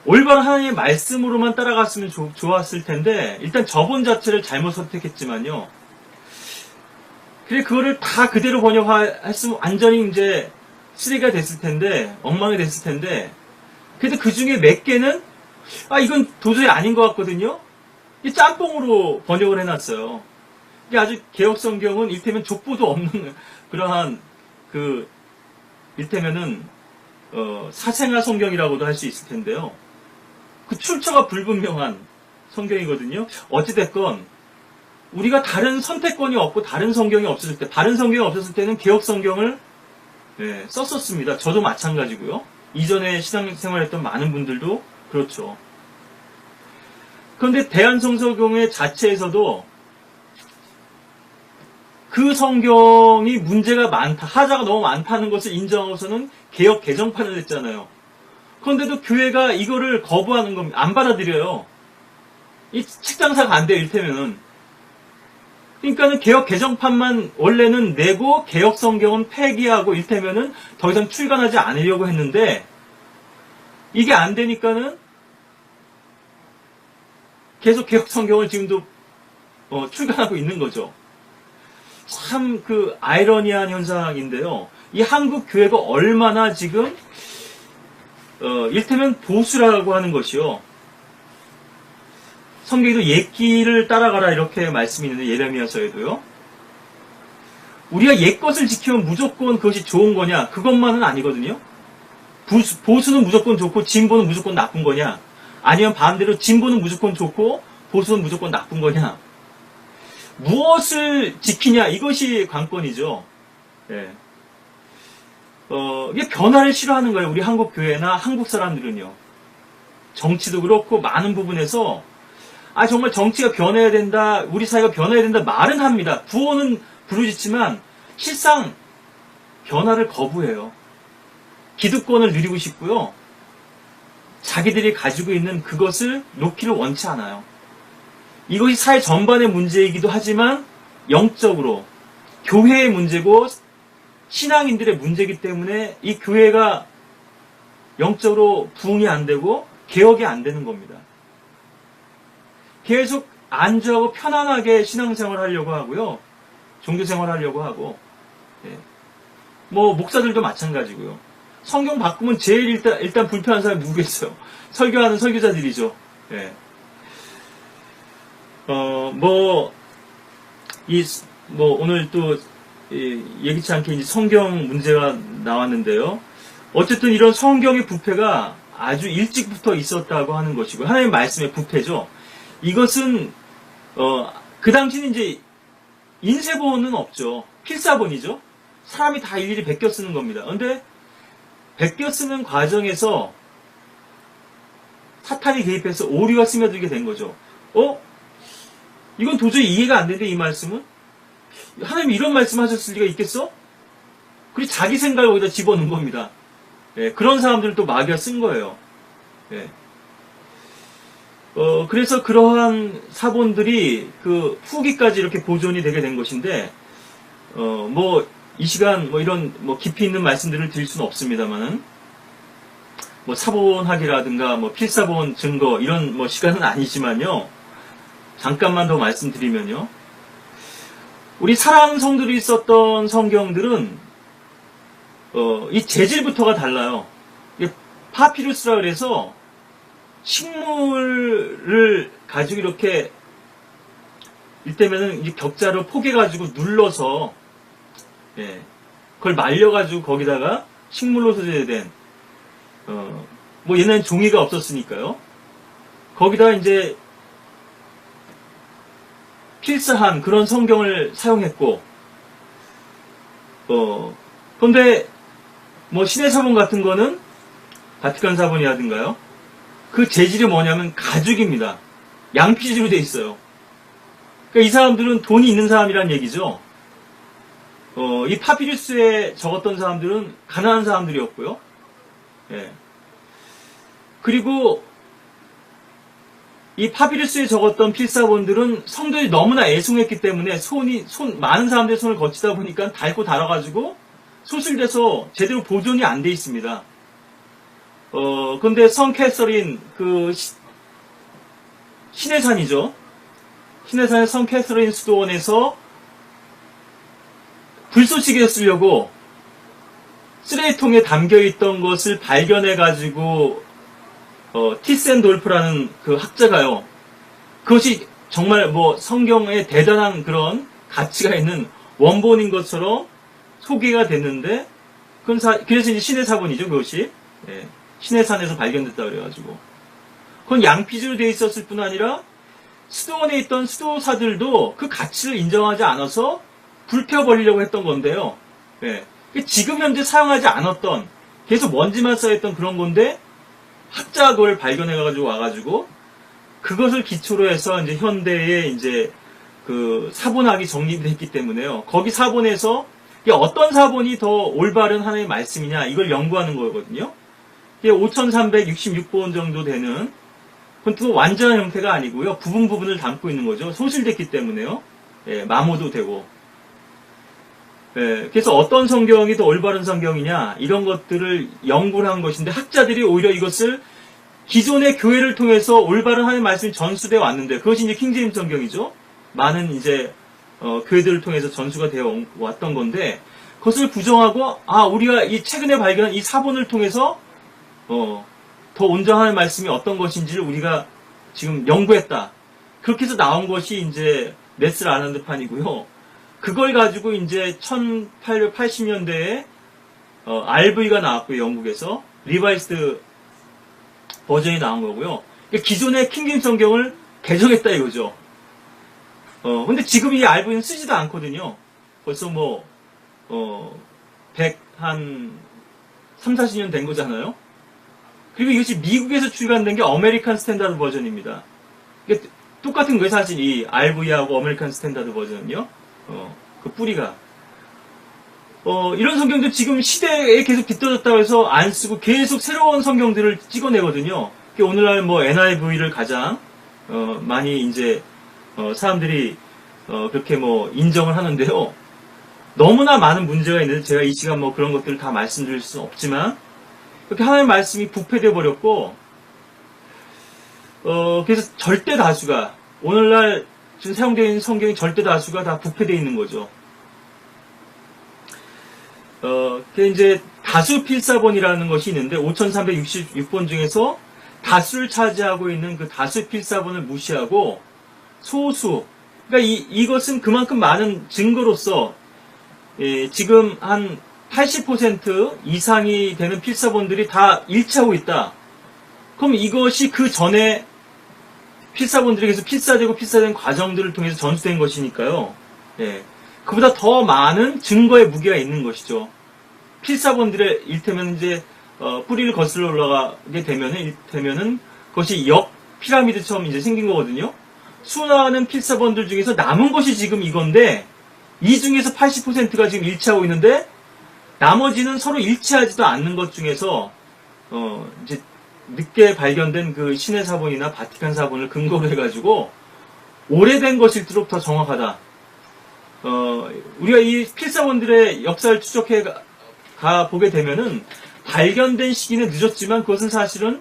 [SPEAKER 1] 올바른 하나님의 말씀으로만 따라갔으면 좋았을 텐데 일단 저본 자체를 잘못 선택했지만요. 그래 그거를 다 그대로 번역했으면 완전히 이제 쓰레기가 됐을 텐데, 엉망이 됐을 텐데, 그래도 그 중에 몇 개는 이건 도저히 아닌 것 같거든요. 이 짬뽕으로 번역을 해놨어요. 이게 아주 개역 성경은 일테면 족보도 없는 그러한 일테면은 사생아 성경이라고도 할 수 있을 텐데요. 그 출처가 불분명한 성경이거든요. 어찌됐건 우리가 다른 선택권이 없고 다른 성경이 없었을 때, 다른 성경이 없었을 때는 개역 성경을, 예, 썼었습니다. 저도 마찬가지고요. 이전에 신앙생활했던 많은 분들도 그렇죠. 그런데 대한성서경회 자체에서도 그 성경이 문제가 많다, 하자가 너무 많다는 것을 인정하고서는 개역 개정판을 냈잖아요. 그런데도 교회가 이거를 거부하는 겁니다. 안 받아들여요. 이 책장사가 안 돼요, 이를테면은. 그러니까는 개역 개정판만 원래는 내고 개역 성경은 폐기하고 이를테면은 더 이상 출간하지 않으려고 했는데 이게 안 되니까는 계속 개역 성경을 지금도 출간하고 있는 거죠. 참 그 아이러니한 현상인데요. 이 한국 교회가 얼마나 지금 이를테면 보수라고 하는 것이요. 성경에도 옛길을 따라가라 이렇게 말씀이 있는데 예레미야서에도요. 우리가 옛것을 지키면 무조건 그것이 좋은 거냐? 그것만은 아니거든요. 보수는 무조건 좋고 진보는 무조건 나쁜 거냐? 아니면 반대로 진보는 무조건 좋고 보수는 무조건 나쁜 거냐? 무엇을 지키냐? 이것이 관건이죠. 예. 이게 변화를 싫어하는 거예요. 우리 한국 교회나 한국 사람들은요. 정치도 그렇고 많은 부분에서 정말 정치가 변해야 된다, 우리 사회가 변해야 된다 말은 합니다. 구호는 부르짖지만 실상 변화를 거부해요. 기득권을 누리고 싶고요. 자기들이 가지고 있는 그것을 놓기를 원치 않아요. 이것이 사회 전반의 문제이기도 하지만 영적으로 교회의 문제고 신앙인들의 문제이기 때문에 이 교회가 영적으로 부흥이 안 되고 개혁이 안 되는 겁니다. 계속 안주하고 편안하게 신앙생활 하려고 하고요. 종교생활 하려고 하고 목사들도 마찬가지고요. 성경 바꾸면 제일 일단 불편한 사람이 누구겠어요? 설교하는 설교자들이죠. 예. 오늘 또 예기치 않게 이제 성경 문제가 나왔는데요. 어쨌든 이런 성경의 부패가 아주 일찍부터 있었다고 하는 것이고 하나님의 말씀의 부패죠. 이것은 그 당시는 이제 인쇄본은 없죠. 필사본이죠. 사람이 다 일일이 베껴 쓰는 겁니다. 그런데 베껴 쓰는 과정에서 사탄이 개입해서 오류가 스며들게 된 거죠. 이건 도저히 이해가 안 되는데 이 말씀은? 하나님이 이런 말씀하셨을 리가 있겠어? 그리고 자기 생각을 거기다 집어넣은 겁니다. 예, 그런 사람들을 또 마귀가 쓴 거예요. 예. 그래서 그러한 사본들이 그 후기까지 이렇게 보존이 되게 된 것인데, 이 시간 이런 깊이 있는 말씀들을 드릴 수는 없습니다만은, 사본학이라든가 필사본 증거 이런 시간은 아니지만요. 잠깐만 더 말씀드리면요. 우리 사랑 성들이 있었던 성경들은 이 재질부터가 달라요. 파피루스라 그래서 식물을 가지고 이렇게 이때면은 격자로 포개가지고 눌러서 그걸 말려가지고 거기다가 식물로 소재된 옛날엔 종이가 없었으니까요. 거기다가 이제 필사한 그런 성경을 사용했고 그런데 신의 사본 같은 거는 바티칸 사본이라든가요. 그 재질이 뭐냐면 가죽입니다. 양피지로 돼 있어요. 그러니까 이 사람들은 돈이 있는 사람이란 얘기죠. 이 파피루스에 적었던 사람들은 가난한 사람들이었고요. 예. 그리고 이 파피루스에 적었던 필사본들은 성도들이 너무나 애송했기 때문에 많은 사람들의 손을 거치다 보니까 닳고 닳아가지고 소실돼서 제대로 보존이 안 돼 있습니다. 근데 성 캐서린, 신의 산이죠. 신의 산의 성 캐서린 수도원에서 불쏘시개 쓰려고 쓰레기통에 담겨있던 것을 발견해가지고, 티센돌프라는 그 학자가요. 그것이 정말 성경에 대단한 그런 가치가 있는 원본인 것처럼 소개가 됐는데, 그래서 이제 신의 사본이죠, 그것이. 예. 신의 산에서 발견됐다 그래가지고. 그건 양피지로 되어 있었을 뿐 아니라, 수도원에 있던 수도사들도 그 가치를 인정하지 않아서 불태워버리려고 했던 건데요. 예. 지금 현재 사용하지 않았던, 계속 먼지만 쌓여있던 그런 건데, 학자가 그걸 발견해가지고 와가지고, 그것을 기초로 해서 이제 현대의 이제 그 사본학이 정립됐기 때문에요. 거기 사본에서 이게 어떤 사본이 더 올바른 하나님의 말씀이냐 이걸 연구하는 거거든요. 이게 5366번 정도 되는 그건 또 완전한 형태가 아니고요. 부분을 담고 있는 거죠. 소실됐기 때문에요. 예, 마모도 되고. 예, 그래서 어떤 성경이 더 올바른 성경이냐 이런 것들을 연구를 한 것인데 학자들이 오히려 이것을 기존의 교회를 통해서 올바른 하나님의 말씀이 전수되어 왔는데 그것이 이제 킹제임스 성경이죠. 많은 이제 교회들을 통해서 전수가 되어 왔던 건데 그것을 부정하고 우리가 이 최근에 발견한 이 사본을 통해서 더 온전한 말씀이 어떤 것인지를 우리가 지금 연구했다. 그렇게 해서 나온 것이 이제 메슬 아난드판이고요. 그걸 가지고 이제 1880년대에 RV가 나왔고요. 영국에서 리바이스드 버전이 나온 거고요. 그러니까 기존의 킹제임스 성경을 개정했다 이거죠. 근데 지금 이 RV는 쓰지도 않거든요. 벌써 뭐 3, 40년 된 거잖아요. 그리고 이것이 미국에서 출간된 게 아메리칸 스탠다드 버전입니다. 그러니까 똑같은 거예요, 사실 이 RV하고 아메리칸 스탠다드 버전은요. 그 뿌리가. 이런 성경도 지금 시대에 계속 뒤떨어졌다고 해서 안 쓰고 계속 새로운 성경들을 찍어내거든요. 오늘날 뭐 NIV를 가장, 많이 이제, 사람들이, 그렇게 뭐 인정을 하는데요. 너무나 많은 문제가 있는데 제가 이 시간 뭐 그런 것들을 다 말씀드릴 수는 없지만, 이렇게 하나님의 말씀이 부패되어 버렸고, 그래서 절대 다수가, 오늘날 지금 사용되어 있는 성경의 절대 다수가 다 부패되어 있는 거죠. 그 이제 다수 필사본이라는 것이 있는데 5366번 중에서 다수를 차지하고 있는 그 다수 필사본을 무시하고 소수, 그러니까 이것은 그만큼 많은 증거로서 지금 한 80% 이상이 되는 필사본들이 다 일치하고 있다. 그럼 이것이 그 전에 필사본들이 계속 필사된 과정들을 통해서 전수된 것이니까요. 예. 그보다 더 많은 증거의 무게가 있는 것이죠. 필사본들의 일테면 이제 뿌리를 거슬러 올라가게 되면은 그것이 역 피라미드처럼 이제 생긴 거거든요. 수많은 필사본들 중에서 남은 것이 지금 이건데 이 중에서 80%가 지금 일치하고 있는데 나머지는 서로 일치하지도 않는 것 중에서 이제 늦게 발견된 그 신의 사본이나 바티칸 사본을 근거로 해가지고 오래된 것일수록 더 정확하다. 우리가 이 필사본들의 역사를 추적해 가 보게 되면은 발견된 시기는 늦었지만 그것은 사실은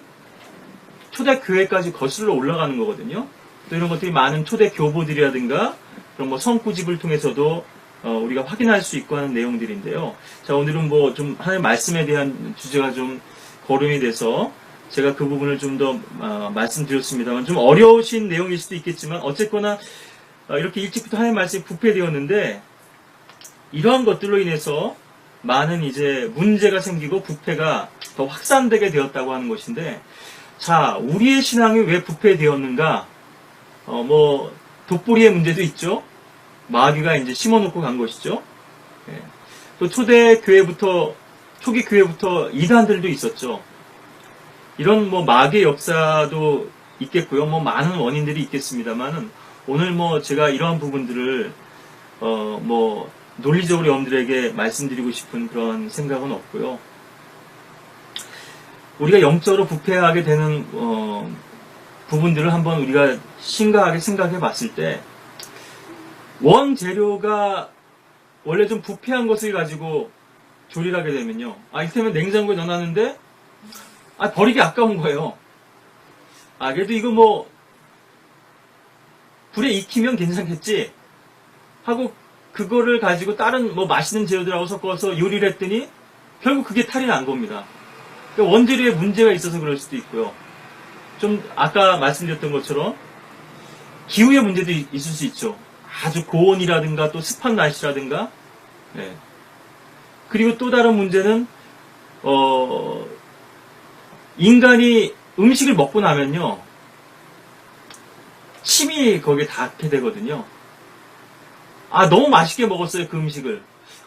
[SPEAKER 1] 초대 교회까지 거슬러 올라가는 거거든요. 또 이런 것들이 많은 초대 교보들이라든가 그런 뭐 성구집을 통해서도 우리가 확인할 수 있고 하는 내용들인데요. 자, 오늘은 뭐 좀 하나님의 말씀에 대한 주제가 좀 거론이 돼서 제가 그 부분을 좀 더 말씀드렸습니다만 좀 어려우신 내용일 수도 있겠지만 어쨌거나 이렇게 일찍부터 하나님의 말씀이 부패되었는데 이러한 것들로 인해서 많은 이제 문제가 생기고 부패가 더 확산되게 되었다고 하는 것인데, 자, 우리의 신앙이 왜 부패되었는가? 뭐 돋보리의 문제도 있죠. 마귀가 이제 심어놓고 간 것이죠. 예. 또 초기 교회부터 이단들도 있었죠. 이런 뭐 마귀의 역사도 있겠고요. 뭐 많은 원인들이 있겠습니다만은 오늘 뭐 제가 이러한 부분들을 뭐 논리적으로 여러분들에게 말씀드리고 싶은 그런 생각은 없고요. 우리가 영적으로 부패하게 되는 부분들을 한번 우리가 심각하게 생각해 봤을 때 원재료가 원래 좀 부패한 것을 가지고 조리를 하게 되면요. 이를테면 냉장고에 넣어놨는데 버리기 아까운 거예요. 그래도 이거 뭐 불에 익히면 괜찮겠지 하고 그거를 가지고 다른 뭐 맛있는 재료들하고 섞어서 요리를 했더니 결국 그게 탈이 난 겁니다. 그러니까 원재료에 문제가 있어서 그럴 수도 있고요. 좀 아까 말씀드렸던 것처럼 기후의 문제도 있을 수 있죠. 아주 고온이라든가 또 습한 날씨라든가. 네. 그리고 또 다른 문제는 인간이 음식을 먹고 나면요 침이 거기에 닿게 되거든요. 너무 맛있게 먹었어요, 그 음식을.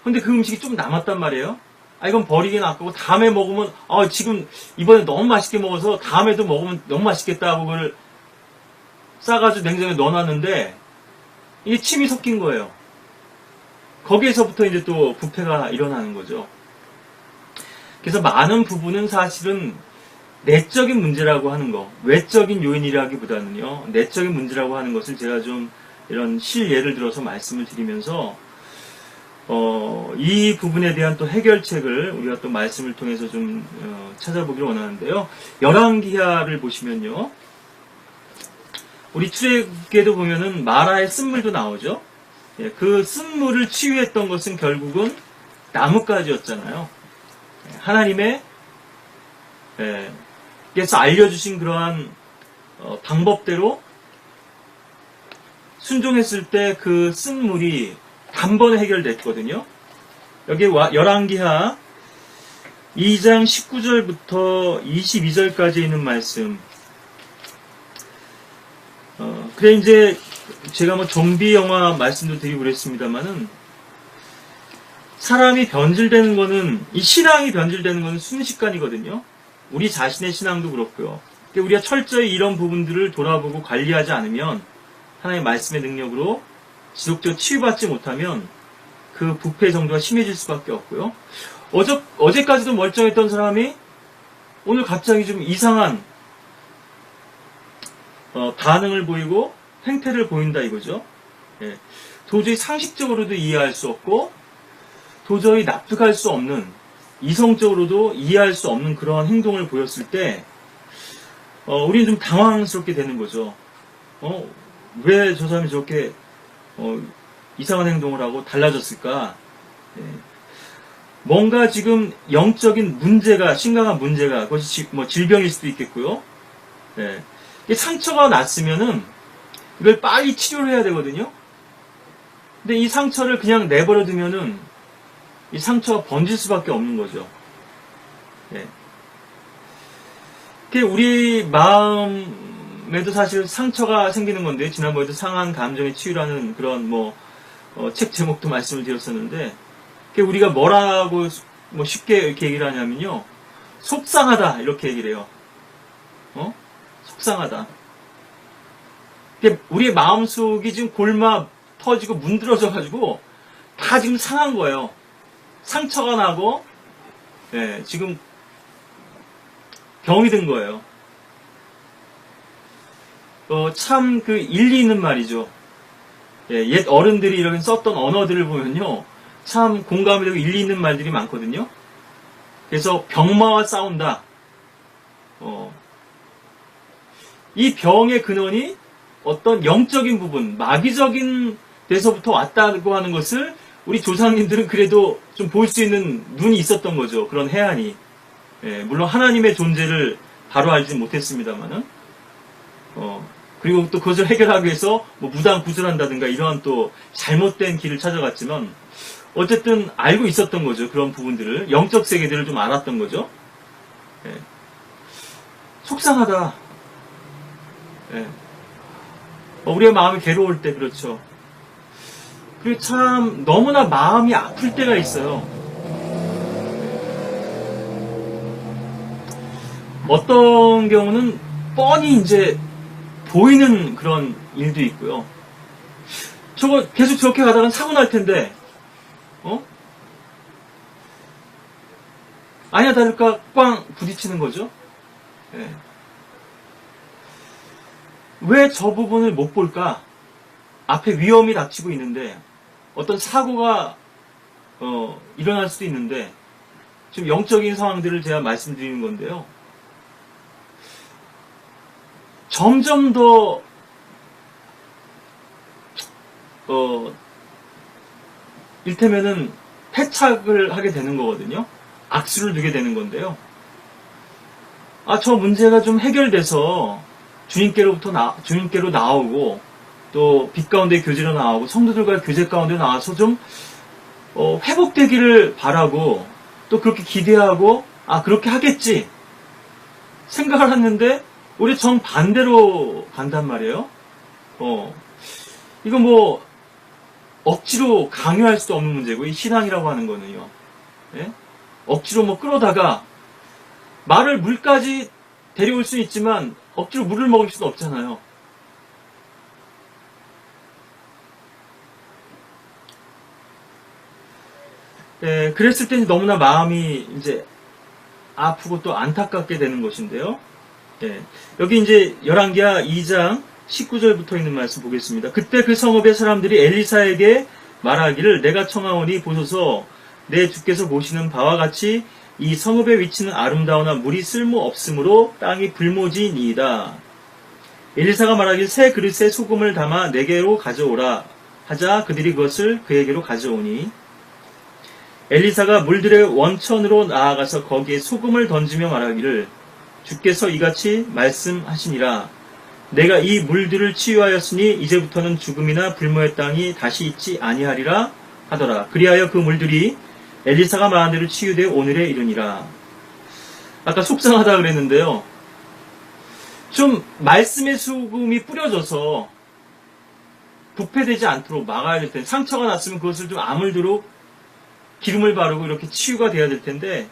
[SPEAKER 1] 근데 그 음식이 좀 남았단 말이에요. 이건 버리긴 아까고 다음에 먹으면 지금 이번에 너무 맛있게 먹어서 다음에도 먹으면 너무 맛있겠다 하고 그걸 싸가지고 냉장고에 넣어놨는데 이게 침이 섞인 거예요. 거기에서부터 이제 또 부패가 일어나는 거죠. 그래서 많은 부분은 사실은 내적인 문제라고 하는 거, 외적인 요인이라기보다는요, 내적인 문제라고 하는 것을 제가 좀 이런 실예를 들어서 말씀을 드리면서 이 부분에 대한 또 해결책을 우리가 또 말씀을 통해서 좀 찾아보기를 원하는데요. 열왕기하를 보시면요, 우리 출애굽기에도 보면은 마라의 쓴물도 나오죠. 예, 그 쓴물을 치유했던 것은 결국은 나뭇가지였잖아요. 하나님의 께서 알려주신 그러한 방법대로 순종했을 때 그 쓴물이 단번에 해결됐거든요. 여기 열왕기하 2장 19절부터 22절까지 있는 말씀. 그래 이제 제가 뭐 좀비 영화 말씀도 드리고 그랬습니다만은, 사람이 변질되는 거는, 이 신앙이 변질되는 거는 순식간이거든요. 우리 자신의 신앙도 그렇고요. 우리가 철저히 이런 부분들을 돌아보고 관리하지 않으면, 하나님의 말씀의 능력으로 지속적으로 치유받지 못하면 그 부패 정도가 심해질 수밖에 없고요. 어제까지도 멀쩡했던 사람이 오늘 갑자기 좀 이상한 반응을 보이고 행태를 보인다 이거죠. 예. 도저히 상식적으로도 이해할 수 없고 도저히 납득할 수 없는, 이성적으로도 이해할 수 없는 그러한 행동을 보였을 때 우리는 좀 당황스럽게 되는 거죠. 왜 저 사람이 저렇게 이상한 행동을 하고 달라졌을까? 예. 뭔가 지금 영적인 문제가, 심각한 문제가, 그것이 뭐 질병일 수도 있겠고요. 예. 상처가 났으면은 이걸 빨리 치료를 해야 되거든요. 근데 이 상처를 그냥 내버려 두면은 이 상처가 번질 수밖에 없는 거죠. 예. 우리 마음에도 사실 상처가 생기는 건데, 지난번에도 상한 감정의 치유라는 그런 책 제목도 말씀을 드렸었는데, 우리가 뭐라고 쉽게 이렇게 얘기를 하냐면요, 속상하다 이렇게 얘기를 해요. 속상하다. 우리의 마음속이 지금 골마 터지고 문드러져 가지고 다 지금 상한 거예요. 상처가 나고, 예, 지금 병이 든 거예요. 참 일리 있는 말이죠. 예, 옛 어른들이 이렇게 썼던 언어들을 보면요, 참 공감이 되고 일리 있는 말들이 많거든요. 그래서 병마와 싸운다. 이 병의 근원이 어떤 영적인 부분, 마귀적인 데서부터 왔다고 하는 것을 우리 조상님들은 그래도 좀 볼 수 있는 눈이 있었던 거죠. 그런 해안이. 예, 물론 하나님의 존재를 바로 알지는 못했습니다만은, 그리고 또 그것을 해결하기 위해서 무당 구슬한다든가 이러한 또 잘못된 길을 찾아갔지만, 어쨌든 알고 있었던 거죠. 그런 부분들을, 영적 세계들을 좀 알았던 거죠. 예. 속상하다. 예. 우리의 마음이 괴로울 때 그렇죠. 그리고 참 너무나 마음이 아플 때가 있어요. 어떤 경우는 뻔히 이제 보이는 그런 일도 있고요. 저거 계속 저렇게 가다가 사고 날 텐데, 아니야 다를까 꽝 부딪히는 거죠. 예. 왜 저 부분을 못 볼까? 앞에 위험이 닥치고 있는데, 어떤 사고가 일어날 수도 있는데, 지금 영적인 상황들을 제가 말씀드리는 건데요. 점점 더 일테면은 패착을 하게 되는 거거든요. 악수를 두게 되는 건데요. 저 문제가 좀 해결돼서 주님께로 나오고, 또 빛 가운데 교제로 나오고 성도들과의 교제 가운데 나와서 좀 회복되기를 바라고, 또 그렇게 기대하고 그렇게 하겠지 생각을 했는데 우리 정반대로 간단 말이에요. 이거 억지로 강요할 수도 없는 문제고, 이 신앙이라고 하는 거는요. 예? 억지로 끌어다가 말을 물까지 데려올 수는 있지만 억지로 물을 먹일 수는 없잖아요. 그랬을 때 너무나 마음이 이제 아프고 또 안타깝게 되는 것인데요. 여기 이제 열왕기하 2장 19절부터 있는 말씀 보겠습니다. 그때 그 성읍의 사람들이 엘리사에게 말하기를 내가 청하오니 보소서 내 주께서 보시는 바와 같이 이 성읍의 위치는 아름다우나 물이 쓸모 없으므로 땅이 불모지니이다. 엘리사가 말하길 새 그릇에 소금을 담아 내게로 가져오라 하자 그들이 그것을 그에게로 가져오니 엘리사가 물들의 원천으로 나아가서 거기에 소금을 던지며 말하기를 주께서 이같이 말씀하시니라. 내가 이 물들을 치유하였으니 이제부터는 죽음이나 불모의 땅이 다시 있지 아니하리라 하더라. 그리하여 그 물들이 엘리사가 말한 대로 치유되어 오늘에 이르니라. 아까 속상하다 그랬는데요. 좀 말씀의 소금이 뿌려져서 부패되지 않도록 막아야 될 텐데, 상처가 났으면 그것을 좀 아물도록 기름을 바르고 이렇게 치유가 돼야 될 텐데,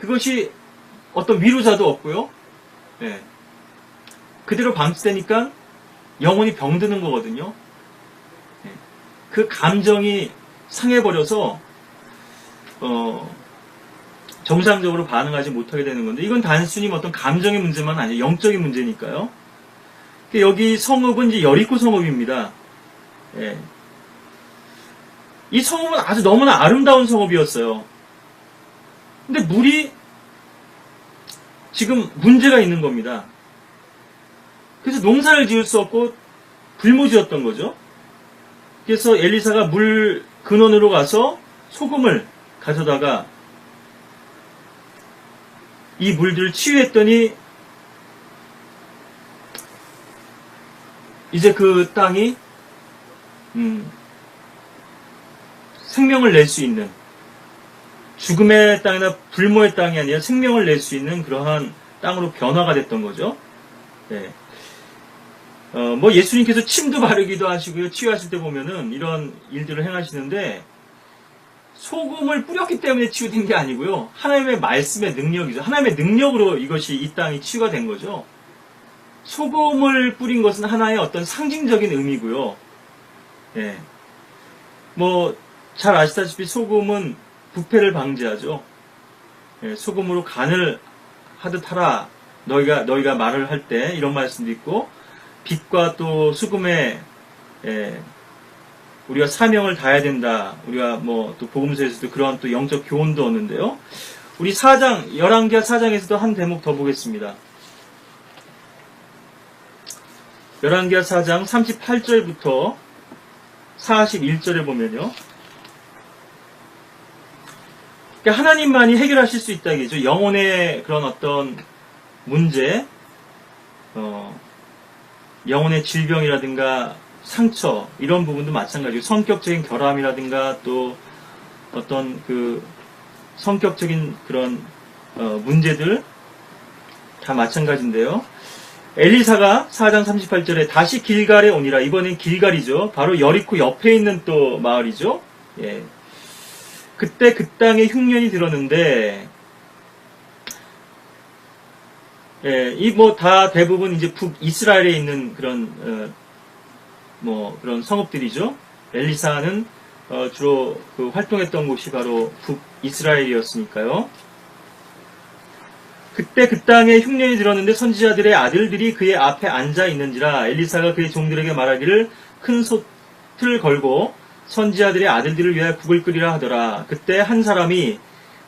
[SPEAKER 1] 그것이 어떤 위로자도 없고요. 그대로 방치되니까 영혼이 병드는 거거든요. 그 감정이 상해버려서 정상적으로 반응하지 못하게 되는 건데, 이건 단순히 어떤 감정의 문제만 아니에요. 영적인 문제니까요. 여기 성읍은 이제 여리고 성읍입니다. 이 성읍은 아주 너무나 아름다운 성읍이었어요. 근데 물이 지금 문제가 있는 겁니다. 그래서 농사를 지을 수 없고 불모지였던 거죠. 그래서 엘리사가 물 근원으로 가서 소금을 가져다가 이 물들을 치유했더니 이제 그 땅이 생명을 낼 수 있는, 죽음의 땅이나 불모의 땅이 아니라 생명을 낼 수 있는 그러한 땅으로 변화가 됐던 거죠. 뭐 예수님께서 침도 바르기도 하시고요. 치유하실 때 보면은 이런 일들을 행하시는데, 소금을 뿌렸기 때문에 치유된 게 아니고요. 하나님의 말씀의 능력이죠. 하나님의 능력으로 이것이 이 땅이 치유가 된 거죠. 소금을 뿌린 것은 하나의 어떤 상징적인 의미고요. 뭐 잘 아시다시피 소금은 부패를 방지하죠. 소금으로 간을 하듯 하라. 너희가 말을 할 때 이런 말씀도 있고, 빛과 또 수금에 우리가 사명을 다해야 된다. 우리가 뭐 또 복음서에서도 그러한 또 영적 교훈도 얻는데요. 우리 4장, 열왕기하 4장에서도 한 대목 더 보겠습니다. 열왕기하 4장 38절부터 41절에 보면요. 그러니까 하나님만이 해결하실 수 있다 이게죠. 영혼의 그런 어떤 문제, 영혼의 질병이라든가 상처, 이런 부분도 마찬가지고, 성격적인 결함이라든가 또 어떤 그 성격적인 그런 문제들 다 마찬가지인데요. 엘리사가 4장 38절에 다시 길갈에 오니라. 이번엔 길갈이죠. 바로 여리코 옆에 있는 또 마을이죠. 그때 그 땅에 흉년이 들었는데, 이 뭐 다 대부분 이제 북이스라엘에 있는 그런 그런 성읍들이죠. 엘리사는 주로 그 활동했던 곳이 바로 북이스라엘이었으니까요. 그때 그 땅에 흉년이 들었는데 선지자들의 아들들이 그의 앞에 앉아 있는지라. 엘리사가 그의 종들에게 말하기를 큰 솥을 걸고 선지자들의 아들들을 위하여 국을 끓이라 하더라. 그때 한 사람이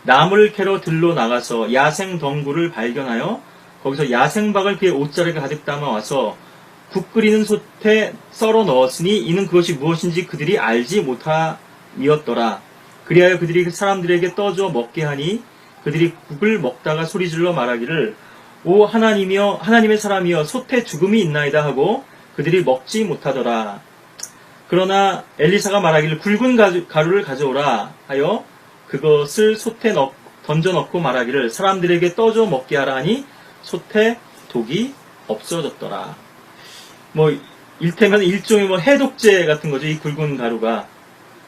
[SPEAKER 1] 나무를 캐러 들로 나가서 야생 덩굴을 발견하여 거기서 야생박을 그의 옷자락에 가득 담아 와서 국 끓이는 솥에 썰어 넣었으니 이는 그것이 무엇인지 그들이 알지 못함이었더라. 그리하여 그들이 사람들에게 떠줘 먹게 하니 그들이 국을 먹다가 소리질러 말하기를 오 하나님의 사람이여 솥에 죽음이 있나이다 하고 그들이 먹지 못하더라. 그러나 엘리사가 말하기를 굵은 가루를 가져오라 하여 그것을 솥에 던져 넣고 말하기를 사람들에게 떠줘 먹게 하라 하니 솥에 독이 없어졌더라. 뭐 일테면 일종의 뭐 해독제 같은 거죠. 이 굵은 가루가.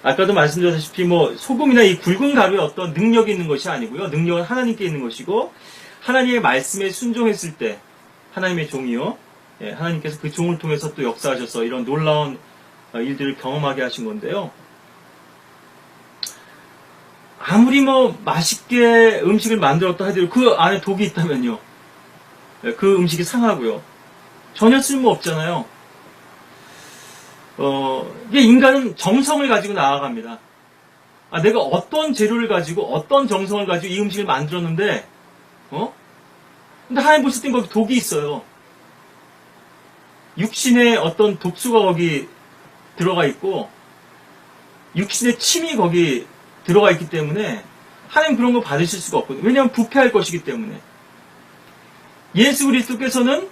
[SPEAKER 1] 아까도 말씀드렸다시피 뭐 소금이나 이 굵은 가루에 어떤 능력이 있는 것이 아니고요. 능력은 하나님께 있는 것이고, 하나님의 말씀에 순종했을 때 하나님의 종이요, 하나님께서 그 종을 통해서 또 역사하셔서 이런 놀라운 일들을 경험하게 하신 건데요. 아무리 뭐 맛있게 음식을 만들었다 하더라도 그 안에 독이 있다면요. 그 음식이 상하고요. 전혀 쓸모 없잖아요. 이게 인간은 정성을 가지고 나아갑니다. 내가 어떤 재료를 가지고 어떤 정성을 가지고 이 음식을 만들었는데, 근데 하나님 보실 땐 거기 독이 있어요. 육신의 어떤 독수가 거기 들어가 있고, 육신의 침이 거기 들어가 있기 때문에, 하나님 그런 거 받으실 수가 없거든요. 왜냐하면 부패할 것이기 때문에. 예수 그리스도께서는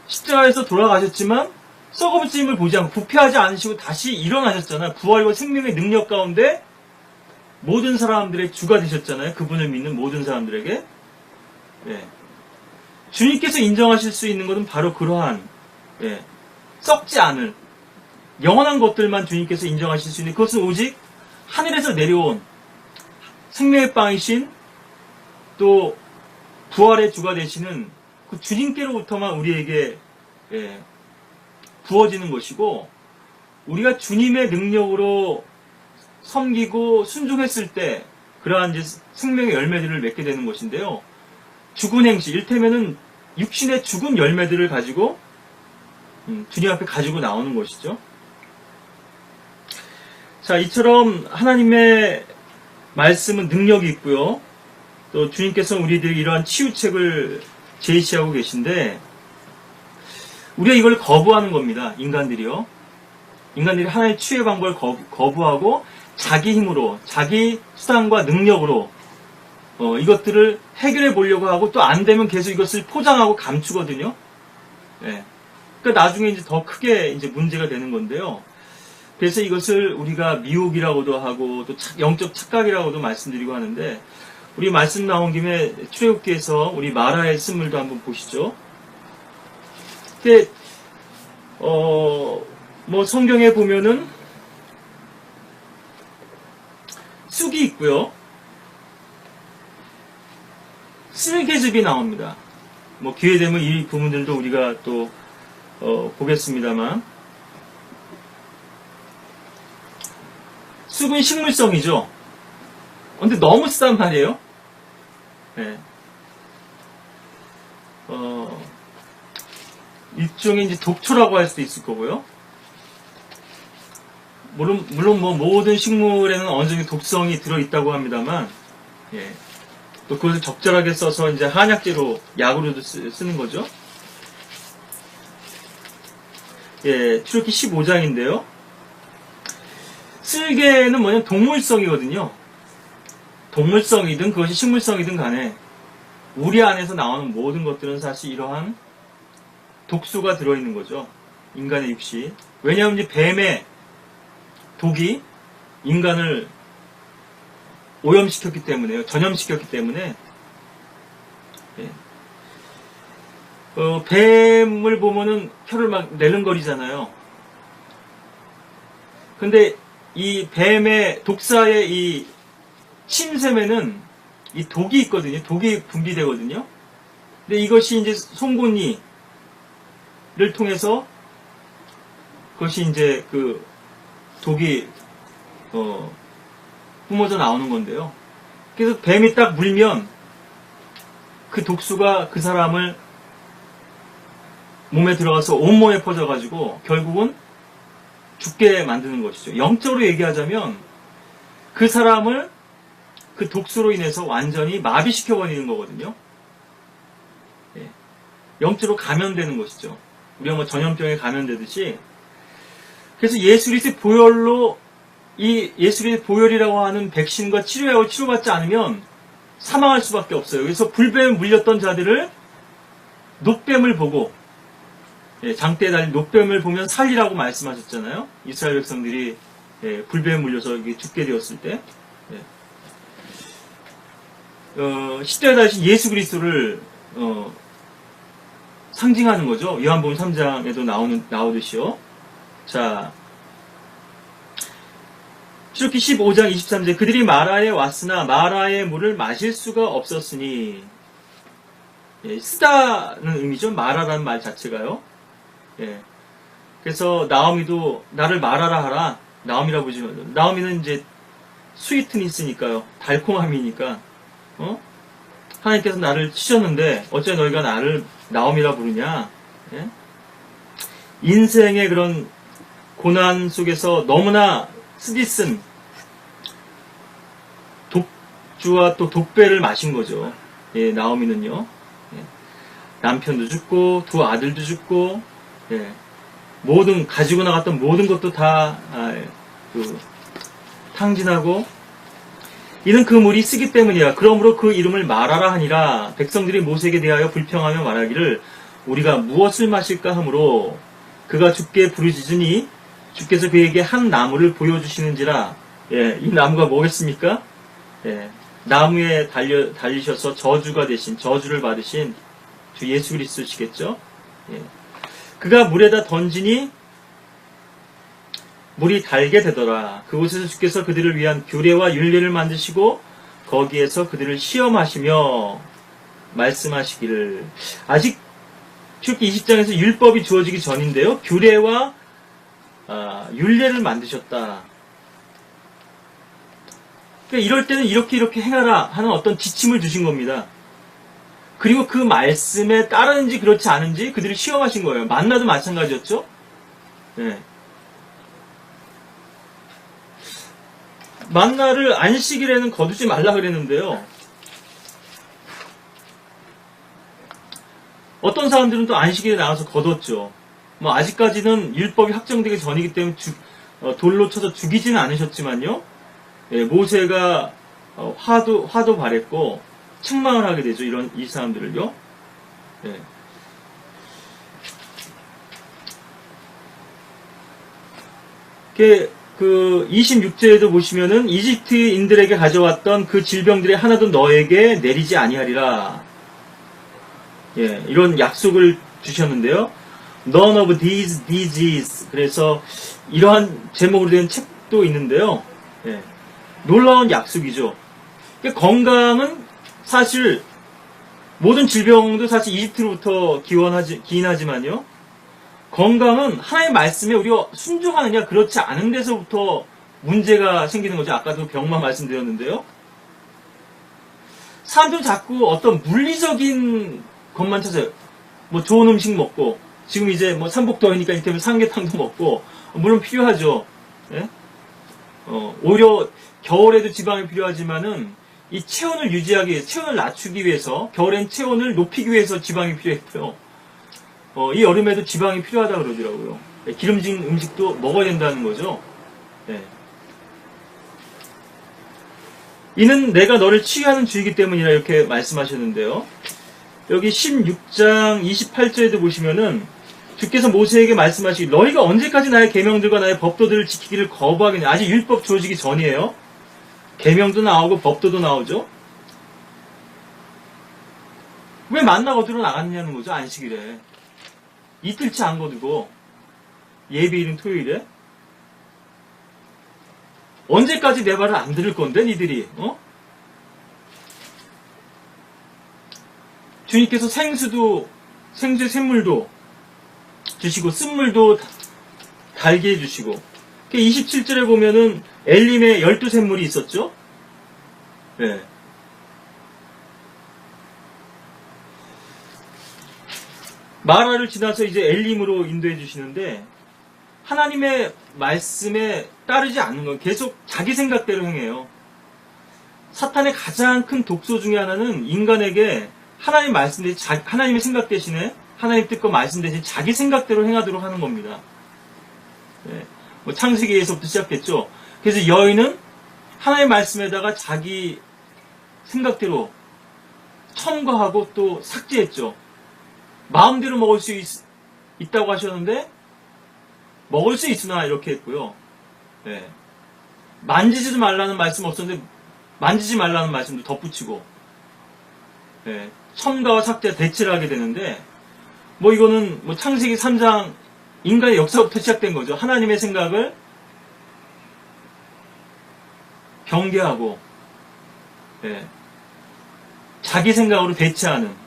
[SPEAKER 1] 십자가에서 돌아가셨지만, 썩어붙임을 보지 않고 부패하지 않으시고 다시 일어나셨잖아요. 부활과 생명의 능력 가운데 모든 사람들의 주가 되셨잖아요. 그분을 믿는 모든 사람들에게. 주님께서 인정하실 수 있는 것은 바로 그러한 썩지 않을 영원한 것들만 주님께서 인정하실 수 있는, 그것은 오직 하늘에서 내려온 생명의 빵이신 또 부활의 주가 되시는 그 주님께로부터만 우리에게 부어지는 것이고, 우리가 주님의 능력으로 섬기고 순종했을 때 그러한 이제 생명의 열매들을 맺게 되는 것인데요. 죽은 행실, 일테면은 육신의 죽은 열매들을 가지고 주님 앞에 가지고 나오는 것이죠. 자, 이처럼 하나님의 말씀은 능력이 있고요. 또 주님께서는 우리들에게 이러한 치유책을 제시하고 계신데, 우리가 이걸 거부하는 겁니다. 인간들이요. 인간들이 하나님의 치유의 방법을 거부하고 자기 힘으로, 자기 수단과 능력으로 이것들을 해결해 보려고 하고, 또 안 되면 계속 이것을 포장하고 감추거든요. 그러니까 나중에 이제 더 크게 이제 문제가 되는 건데요. 그래서 이것을 우리가 미혹이라고도 하고 또 영적 착각이라고도 말씀드리고 하는데, 우리 말씀 나온 김에 출애굽기에서 우리 마라의 쓴물도 한번 보시죠. 근데 뭐 성경에 보면은 쑥이 있고요, 쓸개즙이 나옵니다. 뭐 기회 되면 이 부분들도 우리가 또 보겠습니다만, 쑥은 식물성이죠. 근데 너무 쓰단 말이에요. 일종의 이제 독초라고 할 수도 있을 거고요. 물론 뭐 모든 식물에는 어느 정도 독성이 들어있다고 합니다만, 또 그것을 적절하게 써서 이제 한약재로, 약으로도 쓰는 거죠. 출애굽기 15장인데요. 쓸개는 뭐냐면 동물성이거든요. 동물성이든 그것이 식물성이든 간에 우리 안에서 나오는 모든 것들은 사실 이러한 독소가 들어있는 거죠. 인간의 육신. 왜냐하면 이제 뱀의 독이 인간을 오염시켰기 때문에요. 전염시켰기 때문에. 뱀을 보면은 혀를 막 내른거리잖아요. 근데 이 뱀의 독사의 이 침샘에는 이 독이 있거든요. 독이 분비되거든요. 근데 이것이 이제 송곳니를 통해서 그것이 이제 그 독이 뿜어져 나오는 건데요. 그래서 뱀이 딱 물면 그 독수가 그 사람을 몸에 들어가서 온몸에 퍼져가지고 결국은 죽게 만드는 것이죠. 영적으로 얘기하자면 그 사람을 그 독수로 인해서 완전히 마비시켜버리는 거거든요. 영적으로 감염되는 것이죠. 우리가 뭐 전염병에 감염되듯이. 그래서 예수 그리스도의 보혈로, 이 예수 그리스도의 보혈이라고 하는 백신과 치료약을 치료받지 않으면 사망할 수밖에 없어요. 그래서 불뱀에 물렸던 자들을 놋뱀을 보고, 장대에 달린 놋뱀을 보면 살리라고 말씀하셨잖아요. 이스라엘 백성들이 불뱀에 물려서 죽게 되었을 때. 시대에 다시 예수 그리스도를 상징하는 거죠. 요한복음 3장에도 나오듯이요. 자, 출애굽기 15장 23절, 그들이 마라에 왔으나 마라의 물을 마실 수가 없었으니, 쓰다는 의미죠. 마라라는 말 자체가요. 그래서 나오미도 나를 말하라 하라. 나오미라 보지만, 나오미는 이제 스위트니스니까요. 달콤함이니까. 하나님께서 나를 치셨는데 어째 너희가 나를 나옴이라 부르냐? 예? 인생의 그런 고난 속에서 너무나 쓰디쓴 독주와 또 독배를 마신 거죠. 예, 나오미는요. 예. 남편도 죽고 두 아들도 죽고 예. 모든 가지고 나갔던 모든 것도 다 탕진하고 이는 그 물이 쓰기 때문이라. 그러므로 그 이름을 마라라 하니라. 백성들이 모세에게 대하여 불평하며 말하기를 우리가 무엇을 마실까 하므로 그가 주께 부르짖으니 주께서 그에게 한 나무를 보여주시는지라. 예, 이 나무가 뭐겠습니까? 예, 나무에 달리셔서 저주를 받으신 주 예수 그리스도시겠죠? 예. 그가 물에다 던지니 물이 달게 되더라. 그곳에서 주께서 그들을 위한 규례와 율례를 만드시고 거기에서 그들을 시험하시며 말씀하시기를. 아직 출애굽기 20장에서 율법이 주어지기 전인데요. 규례와 율례를 만드셨다. 그러니까 이럴 때는 이렇게 행하라 하는 어떤 지침을 주신 겁니다. 그리고 그 말씀에 따르는지 그렇지 않은지 그들을 시험하신 거예요. 만나도 마찬가지였죠. 네. 만나를 안식일에는 거두지 말라 그랬는데요. 어떤 사람들은 또 안식일에 나가서 거뒀죠. 뭐 아직까지는 율법이 확정되기 전이기 때문에 돌로 쳐서 죽이지는 않으셨지만요. 예, 모세가 화도 발했고 책망을 하게 되죠. 이 사람들을요. 예. 그 26절에도 보시면은 이집트인들에게 가져왔던 그 질병들의 하나도 너에게 내리지 아니하리라. 예, 이런 약속을 주셨는데요. None of these diseases. 그래서 이러한 제목으로 된 책도 있는데요. 예, 놀라운 약속이죠. 그러니까 건강은 사실 모든 질병도 사실 이집트로부터 기인하지만요. 건강은 하나님의 말씀에 우리가 순종하느냐 그렇지 않은 데서부터 문제가 생기는 거죠. 아까도 병만 말씀드렸는데요. 사람들은 자꾸 어떤 물리적인 것만 찾아요. 뭐 좋은 음식 먹고 지금 이제 뭐 삼복더위니까 이때면 삼계탕도 먹고 물론 필요하죠. 예? 오히려 겨울에도 지방이 필요하지만은 이 체온을 유지하기 위해서, 체온을 낮추기 위해서, 겨울엔 체온을 높이기 위해서 지방이 필요했고요. 이 여름에도 지방이 필요하다 그러더라고요. 기름진 음식도 먹어야 된다는 거죠. 네. 이는 내가 너를 치유하는 주이기 때문이라 이렇게 말씀하셨는데요. 여기 16장 28절에도 보시면은 주께서 모세에게 말씀하시기 너희가 언제까지 나의 계명들과 나의 법도들을 지키기를 거부하겠냐. 아직 율법 주어지기 전이에요. 계명도 나오고 법도도 나오죠. 왜 만나 거두러 나갔냐는 거죠. 안식일에. 이틀치 안 거두고 예비일인 토요일에 언제까지 내 말을 안 들을 건데 니들이 주님께서 생수의 샘물도 주시고 쓴물도 달게 해주시고 27절에 보면은 엘림에 12샘물이 있었죠. 네. 마라를 지나서 이제 엘림으로 인도해 주시는데 하나님의 말씀에 따르지 않는 건 계속 자기 생각대로 행해요. 사탄의 가장 큰 독소 중에 하나는 인간에게 하나님 말씀 대신 하나님의 생각 대신에 하나님 뜻과 말씀 대신 자기 생각대로 행하도록 하는 겁니다. 네. 뭐 창세기에서부터 시작했죠. 그래서 여인은 하나님의 말씀에다가 자기 생각대로 첨가하고 또 삭제했죠. 마음대로 먹을 수 있다고 하셨는데 먹을 수 있으나 이렇게 했고요. 네. 만지지도 말라는 말씀 없었는데 만지지 말라는 말씀도 덧붙이고 네. 첨가와 삭제 대치를 하게 되는데 뭐 이거는 뭐 창세기 3장 인간의 역사부터 시작된 거죠. 하나님의 생각을 경계하고 네. 자기 생각으로 대치하는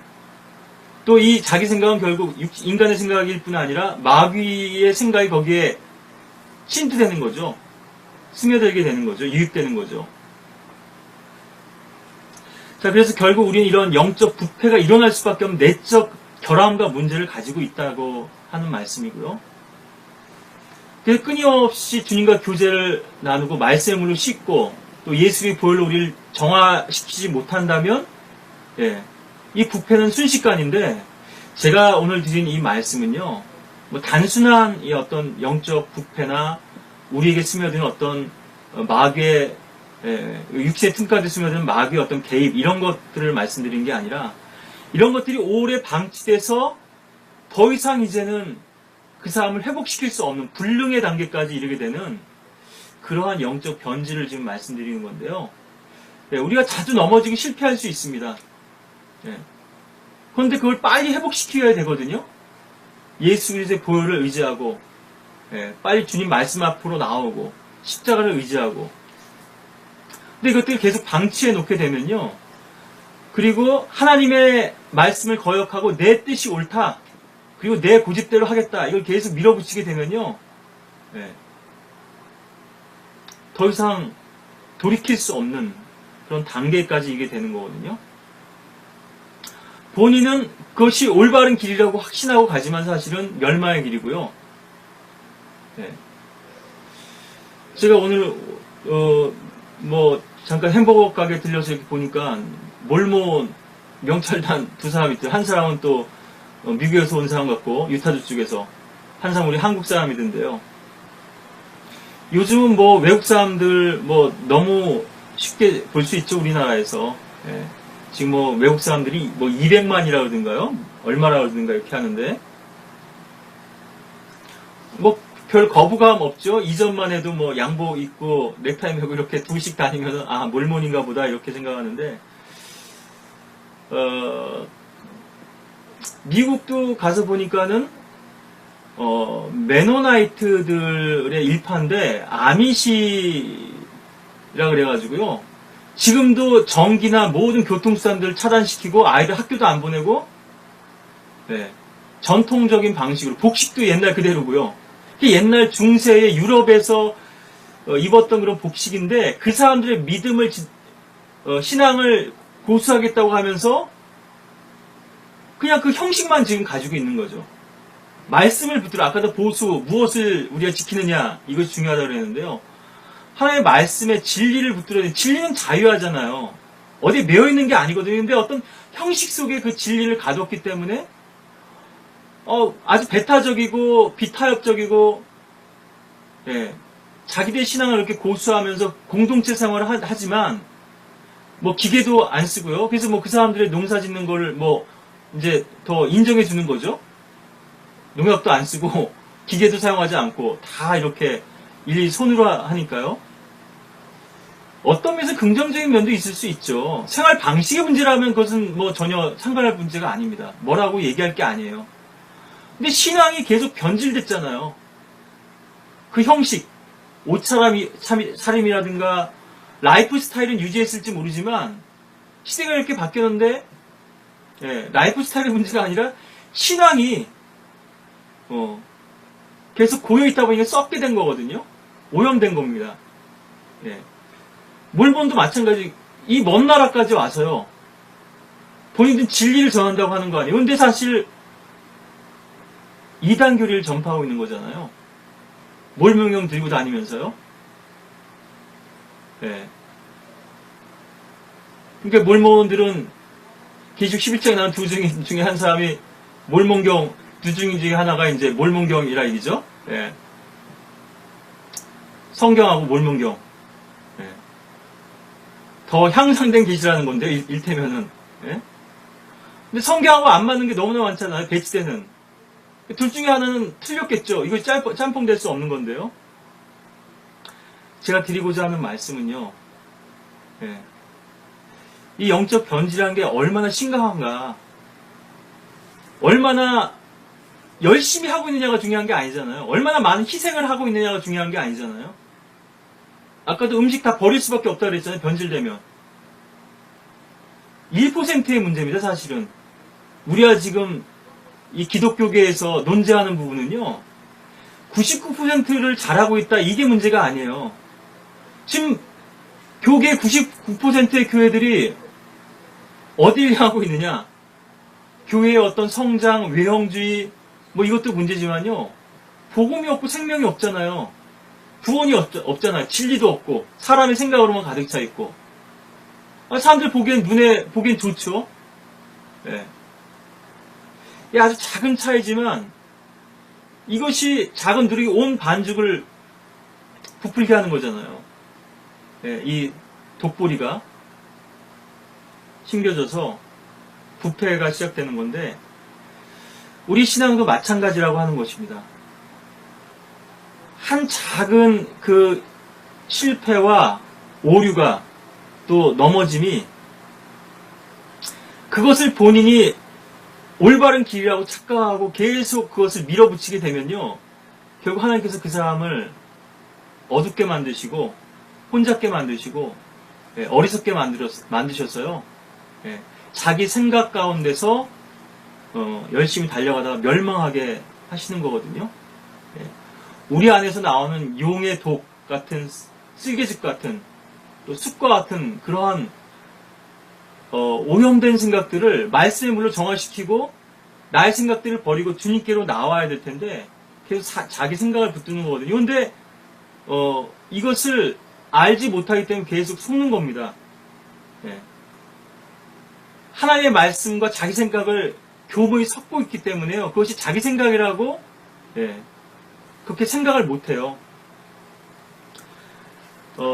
[SPEAKER 1] 또 이 자기 생각은 결국 인간의 생각일 뿐 아니라 마귀의 생각이 거기에 침투되는 거죠. 스며들게 되는 거죠. 유입되는 거죠. 자, 그래서 결국 우리는 이런 영적 부패가 일어날 수밖에 없는 내적 결함과 문제를 가지고 있다고 하는 말씀이고요. 그래서 끊임없이 주님과 교제를 나누고 말씀의 문을 씻고 또 예수의 보혈로 우리를 정화시키지 못한다면 이 부패는 순식간인데 제가 오늘 드린 이 말씀은요. 뭐 단순한 이 어떤 영적 부패나 우리에게 스며드는 어떤 마귀의 육신의 틈까지 스며드는 마귀의 어떤 개입 이런 것들을 말씀드린 게 아니라 이런 것들이 오래 방치돼서 더 이상 이제는 그 사람을 회복시킬 수 없는 불능의 단계까지 이르게 되는 그러한 영적 변질을 지금 말씀드리는 건데요. 우리가 자주 넘어지기 실패할 수 있습니다. 그런데 그걸 빨리 회복시켜야 되거든요. 예수 그리스도의 보혈을 의지하고 빨리 주님 말씀 앞으로 나오고 십자가를 의지하고 근데 이것들을 계속 방치해 놓게 되면요. 그리고 하나님의 말씀을 거역하고 내 뜻이 옳다. 그리고 내 고집대로 하겠다. 이걸 계속 밀어붙이게 되면요. 더 이상 돌이킬 수 없는 그런 단계까지 이게 되는 거거든요. 본인은 그것이 올바른 길이라고 확신하고 가지만 사실은 멸망의 길이고요. 제가 오늘 잠깐 햄버거 가게 들려서 이렇게 보니까 몰몬 명찰단 두 사람이 있더라고요. 한 사람은 또 미국에서 온 사람 같고 유타주 쪽에서 한 사람은 우리 한국 사람이던데요. 요즘은 뭐 외국 사람들 뭐 너무 쉽게 볼 수 있죠. 우리나라에서 지금 뭐 외국 사람들이 뭐 200만이라 그러던가요? 얼마라 그러던가 이렇게 하는데 뭐 별 거부감 없죠. 이전만 해도 뭐 양복 입고 넥타이 메고 이렇게 두씩 다니면 아 몰몬인가 보다 이렇게 생각하는데 미국도 가서 보니까는 메노나이트들의 일파인데 아미시라 그래가지고요. 지금도 전기나 모든 교통수단들을 차단시키고 아이들 학교도 안 보내고 전통적인 방식으로 복식도 옛날 그대로고요. 옛날 중세의 유럽에서 입었던 그런 복식인데 그 사람들의 믿음을 신앙을 고수하겠다고 하면서 그냥 그 형식만 지금 가지고 있는 거죠. 말씀을 붙들어 아까도 보수 무엇을 우리가 지키느냐 이것이 중요하다고 그랬는데요. 하나님의 말씀에 진리를 붙들어야 돼. 진리는 자유하잖아요. 어디에 매여 있는 게 아니거든요. 근데 어떤 형식 속에 그 진리를 가뒀기 때문에 아주 배타적이고 비타협적이고 자기들의 신앙을 이렇게 고수하면서 공동체 생활을 하지만 뭐 기계도 안 쓰고요. 그래서 뭐 그 사람들의 농사 짓는 거를 뭐 이제 더 인정해 주는 거죠. 농약도 안 쓰고 기계도 사용하지 않고 다 이렇게 일일이 손으로 하니까요. 어떤 면에서 긍정적인 면도 있을 수 있죠. 생활 방식의 문제라면 그것은 뭐 전혀 상관할 문제가 아닙니다. 뭐라고 얘기할 게 아니에요. 근데 신앙이 계속 변질됐잖아요. 그 형식, 옷차림이라든가 라이프 스타일은 유지했을지 모르지만 시대가 이렇게 바뀌었는데 라이프 스타일의 문제가 아니라 신앙이 계속 고여있다 보니까 썩게 된 거거든요. 오염된 겁니다. 몰몬도 마찬가지. 이 먼 나라까지 와서요. 본인들은 진리를 전한다고 하는 거 아니에요. 근데 사실 이단 교리를 전파하고 있는 거잖아요. 몰명령 들고 다니면서요. 그러니까 몰몬들은 계시록 11장에 나온 두 중에 한 사람이 몰몬경 두 중에 하나가 이제 몰몬경이라 얘기죠. 성경하고 몰몬경. 더 향상된 계시라는 건데요. 일테면은. 근데 성경하고 안 맞는 게 너무나 많잖아요. 배치되는. 둘 중에 하나는 틀렸겠죠. 이거 짬뽕될 수 없는 건데요. 제가 드리고자 하는 말씀은요. 이 영적 변질이라는 게 얼마나 심각한가. 얼마나 열심히 하고 있느냐가 중요한 게 아니잖아요. 얼마나 많은 희생을 하고 있느냐가 중요한 게 아니잖아요. 아까도 음식 다 버릴 수밖에 없다고 그랬잖아요. 변질되면. 1%의 문제입니다. 사실은. 우리가 지금 이 기독교계에서 논제하는 부분은요. 99%를 잘하고 있다. 이게 문제가 아니에요. 지금 교계 99%의 교회들이 어디를 향하고 있느냐? 교회의 어떤 성장, 외형주의, 뭐 이것도 문제지만요. 복음이 없고 생명이 없잖아요. 구원이 없잖아요. 진리도 없고, 사람의 생각으로만 가득 차 있고. 사람들 보기엔 좋죠? 예. 아주 작은 차이지만, 이것이 작은 누룩이 온 반죽을 부풀게 하는 거잖아요. 예, 이 독보리가 심겨져서 부패가 시작되는 건데, 우리 신앙도 마찬가지라고 하는 것입니다. 한 작은 그 실패와 오류가 또 넘어짐이 그것을 본인이 올바른 길이라고 착각하고 계속 그것을 밀어붙이게 되면요, 결국 하나님께서 그 사람을 어둡게 만드시고 혼잡게 만드시고 어리석게 만드셨어요. 자기 생각 가운데서 열심히 달려가다가 멸망하게 하시는 거거든요. 우리 안에서 나오는 용의 독 같은, 쓸개즙 같은, 또 숯과 같은 그러한 오염된 생각들을 말씀의 물로 정화시키고 나의 생각들을 버리고 주님께로 나와야 될 텐데 계속 자기 생각을 붙드는 거거든요. 그런데 이것을 알지 못하기 때문에 계속 속는 겁니다. 하나님의 말씀과 자기 생각을 교묘히 섞고 있기 때문에요. 그것이 자기 생각이라고 그렇게 생각을 못해요.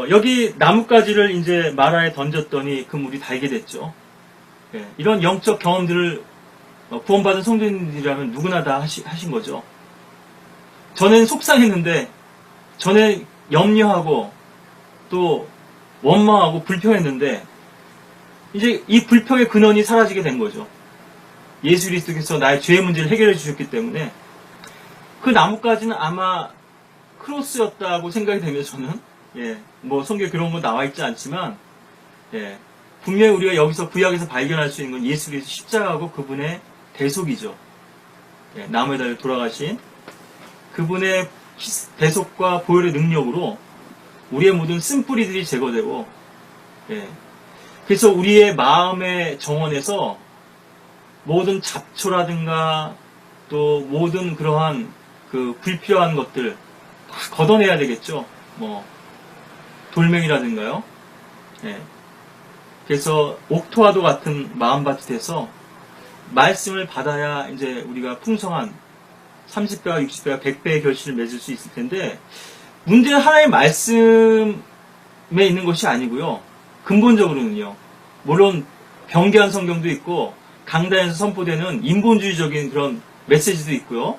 [SPEAKER 1] 여기 나뭇가지를 이제 마라에 던졌더니 그 물이 달게 됐죠. 이런 영적 경험들을 구원받은 성도님들이라면 누구나 다 하신 거죠. 전엔 속상했는데, 전에 염려하고 또 원망하고 불평했는데 이제 이 불평의 근원이 사라지게 된 거죠. 예수 그리스도께서 나의 죄의 문제를 해결해 주셨기 때문에. 그 나뭇가지는 아마 크로스였다고 생각이 되면 저는 뭐 성경에 그런 거 나와 있지 않지만 분명히 우리가 여기서 구약에서 발견할 수 있는 건 예수 그리스도 십자가하고 그분의 대속이죠. 나무에 달려 돌아가신 그분의 대속과 보혈의 능력으로 우리의 모든 쓴뿌리들이 제거되고 그래서 우리의 마음의 정원에서 모든 잡초라든가 또 모든 그러한 그 불필요한 것들 다 걷어내야 되겠죠. 뭐 돌멩이라든가요. 그래서 옥토와도 같은 마음밭이 돼서 말씀을 받아야 이제 우리가 풍성한 30배와 60배와 100배의 결실을 맺을 수 있을 텐데, 문제는 하나의 말씀에 있는 것이 아니고요. 근본적으로는요. 물론 병기한 성경도 있고 강단에서 선포되는 인본주의적인 그런 메시지도 있고요.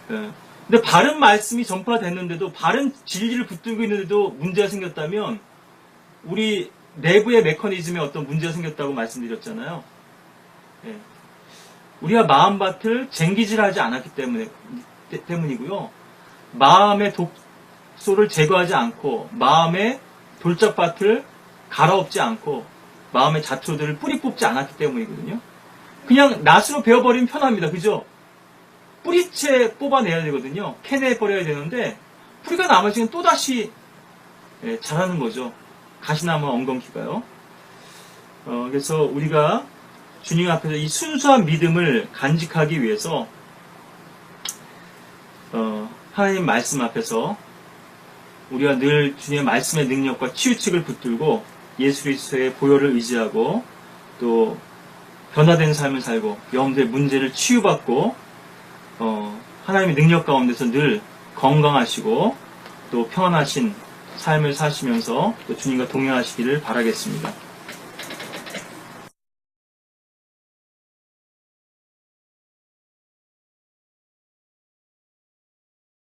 [SPEAKER 1] 근데 바른 말씀이 전파됐는데도, 바른 진리를 붙들고 있는데도 문제가 생겼다면 우리 내부의 메커니즘에 어떤 문제가 생겼다고 말씀드렸잖아요. 우리가 마음밭을 쟁기질하지 않았기 때문이고요. 마음의 독소를 제거하지 않고 마음의 돌짝밭을 갈아엎지 않고 마음의 잡초들을 뿌리 뽑지 않았기 때문이거든요. 그냥 낫으로 베어버리면 편합니다. 그죠? 뿌리채 뽑아내야 되거든요. 캐내버려야 되는데 뿌리가 남아지면 또다시 자라는 거죠. 가시나무 엉겅퀴가요. 그래서 우리가 주님 앞에서 이 순수한 믿음을 간직하기 위해서 하나님 말씀 앞에서 우리가 늘 주님의 말씀의 능력과 치유책을 붙들고 예수 그리스도의 보혈을 의지하고 또 변화된 삶을 살고 영혼들의 문제를 치유받고 하나님의 능력 가운데서 늘 건강하시고 또 평안하신 삶을 사시면서 또 주님과 동행하시기를 바라겠습니다.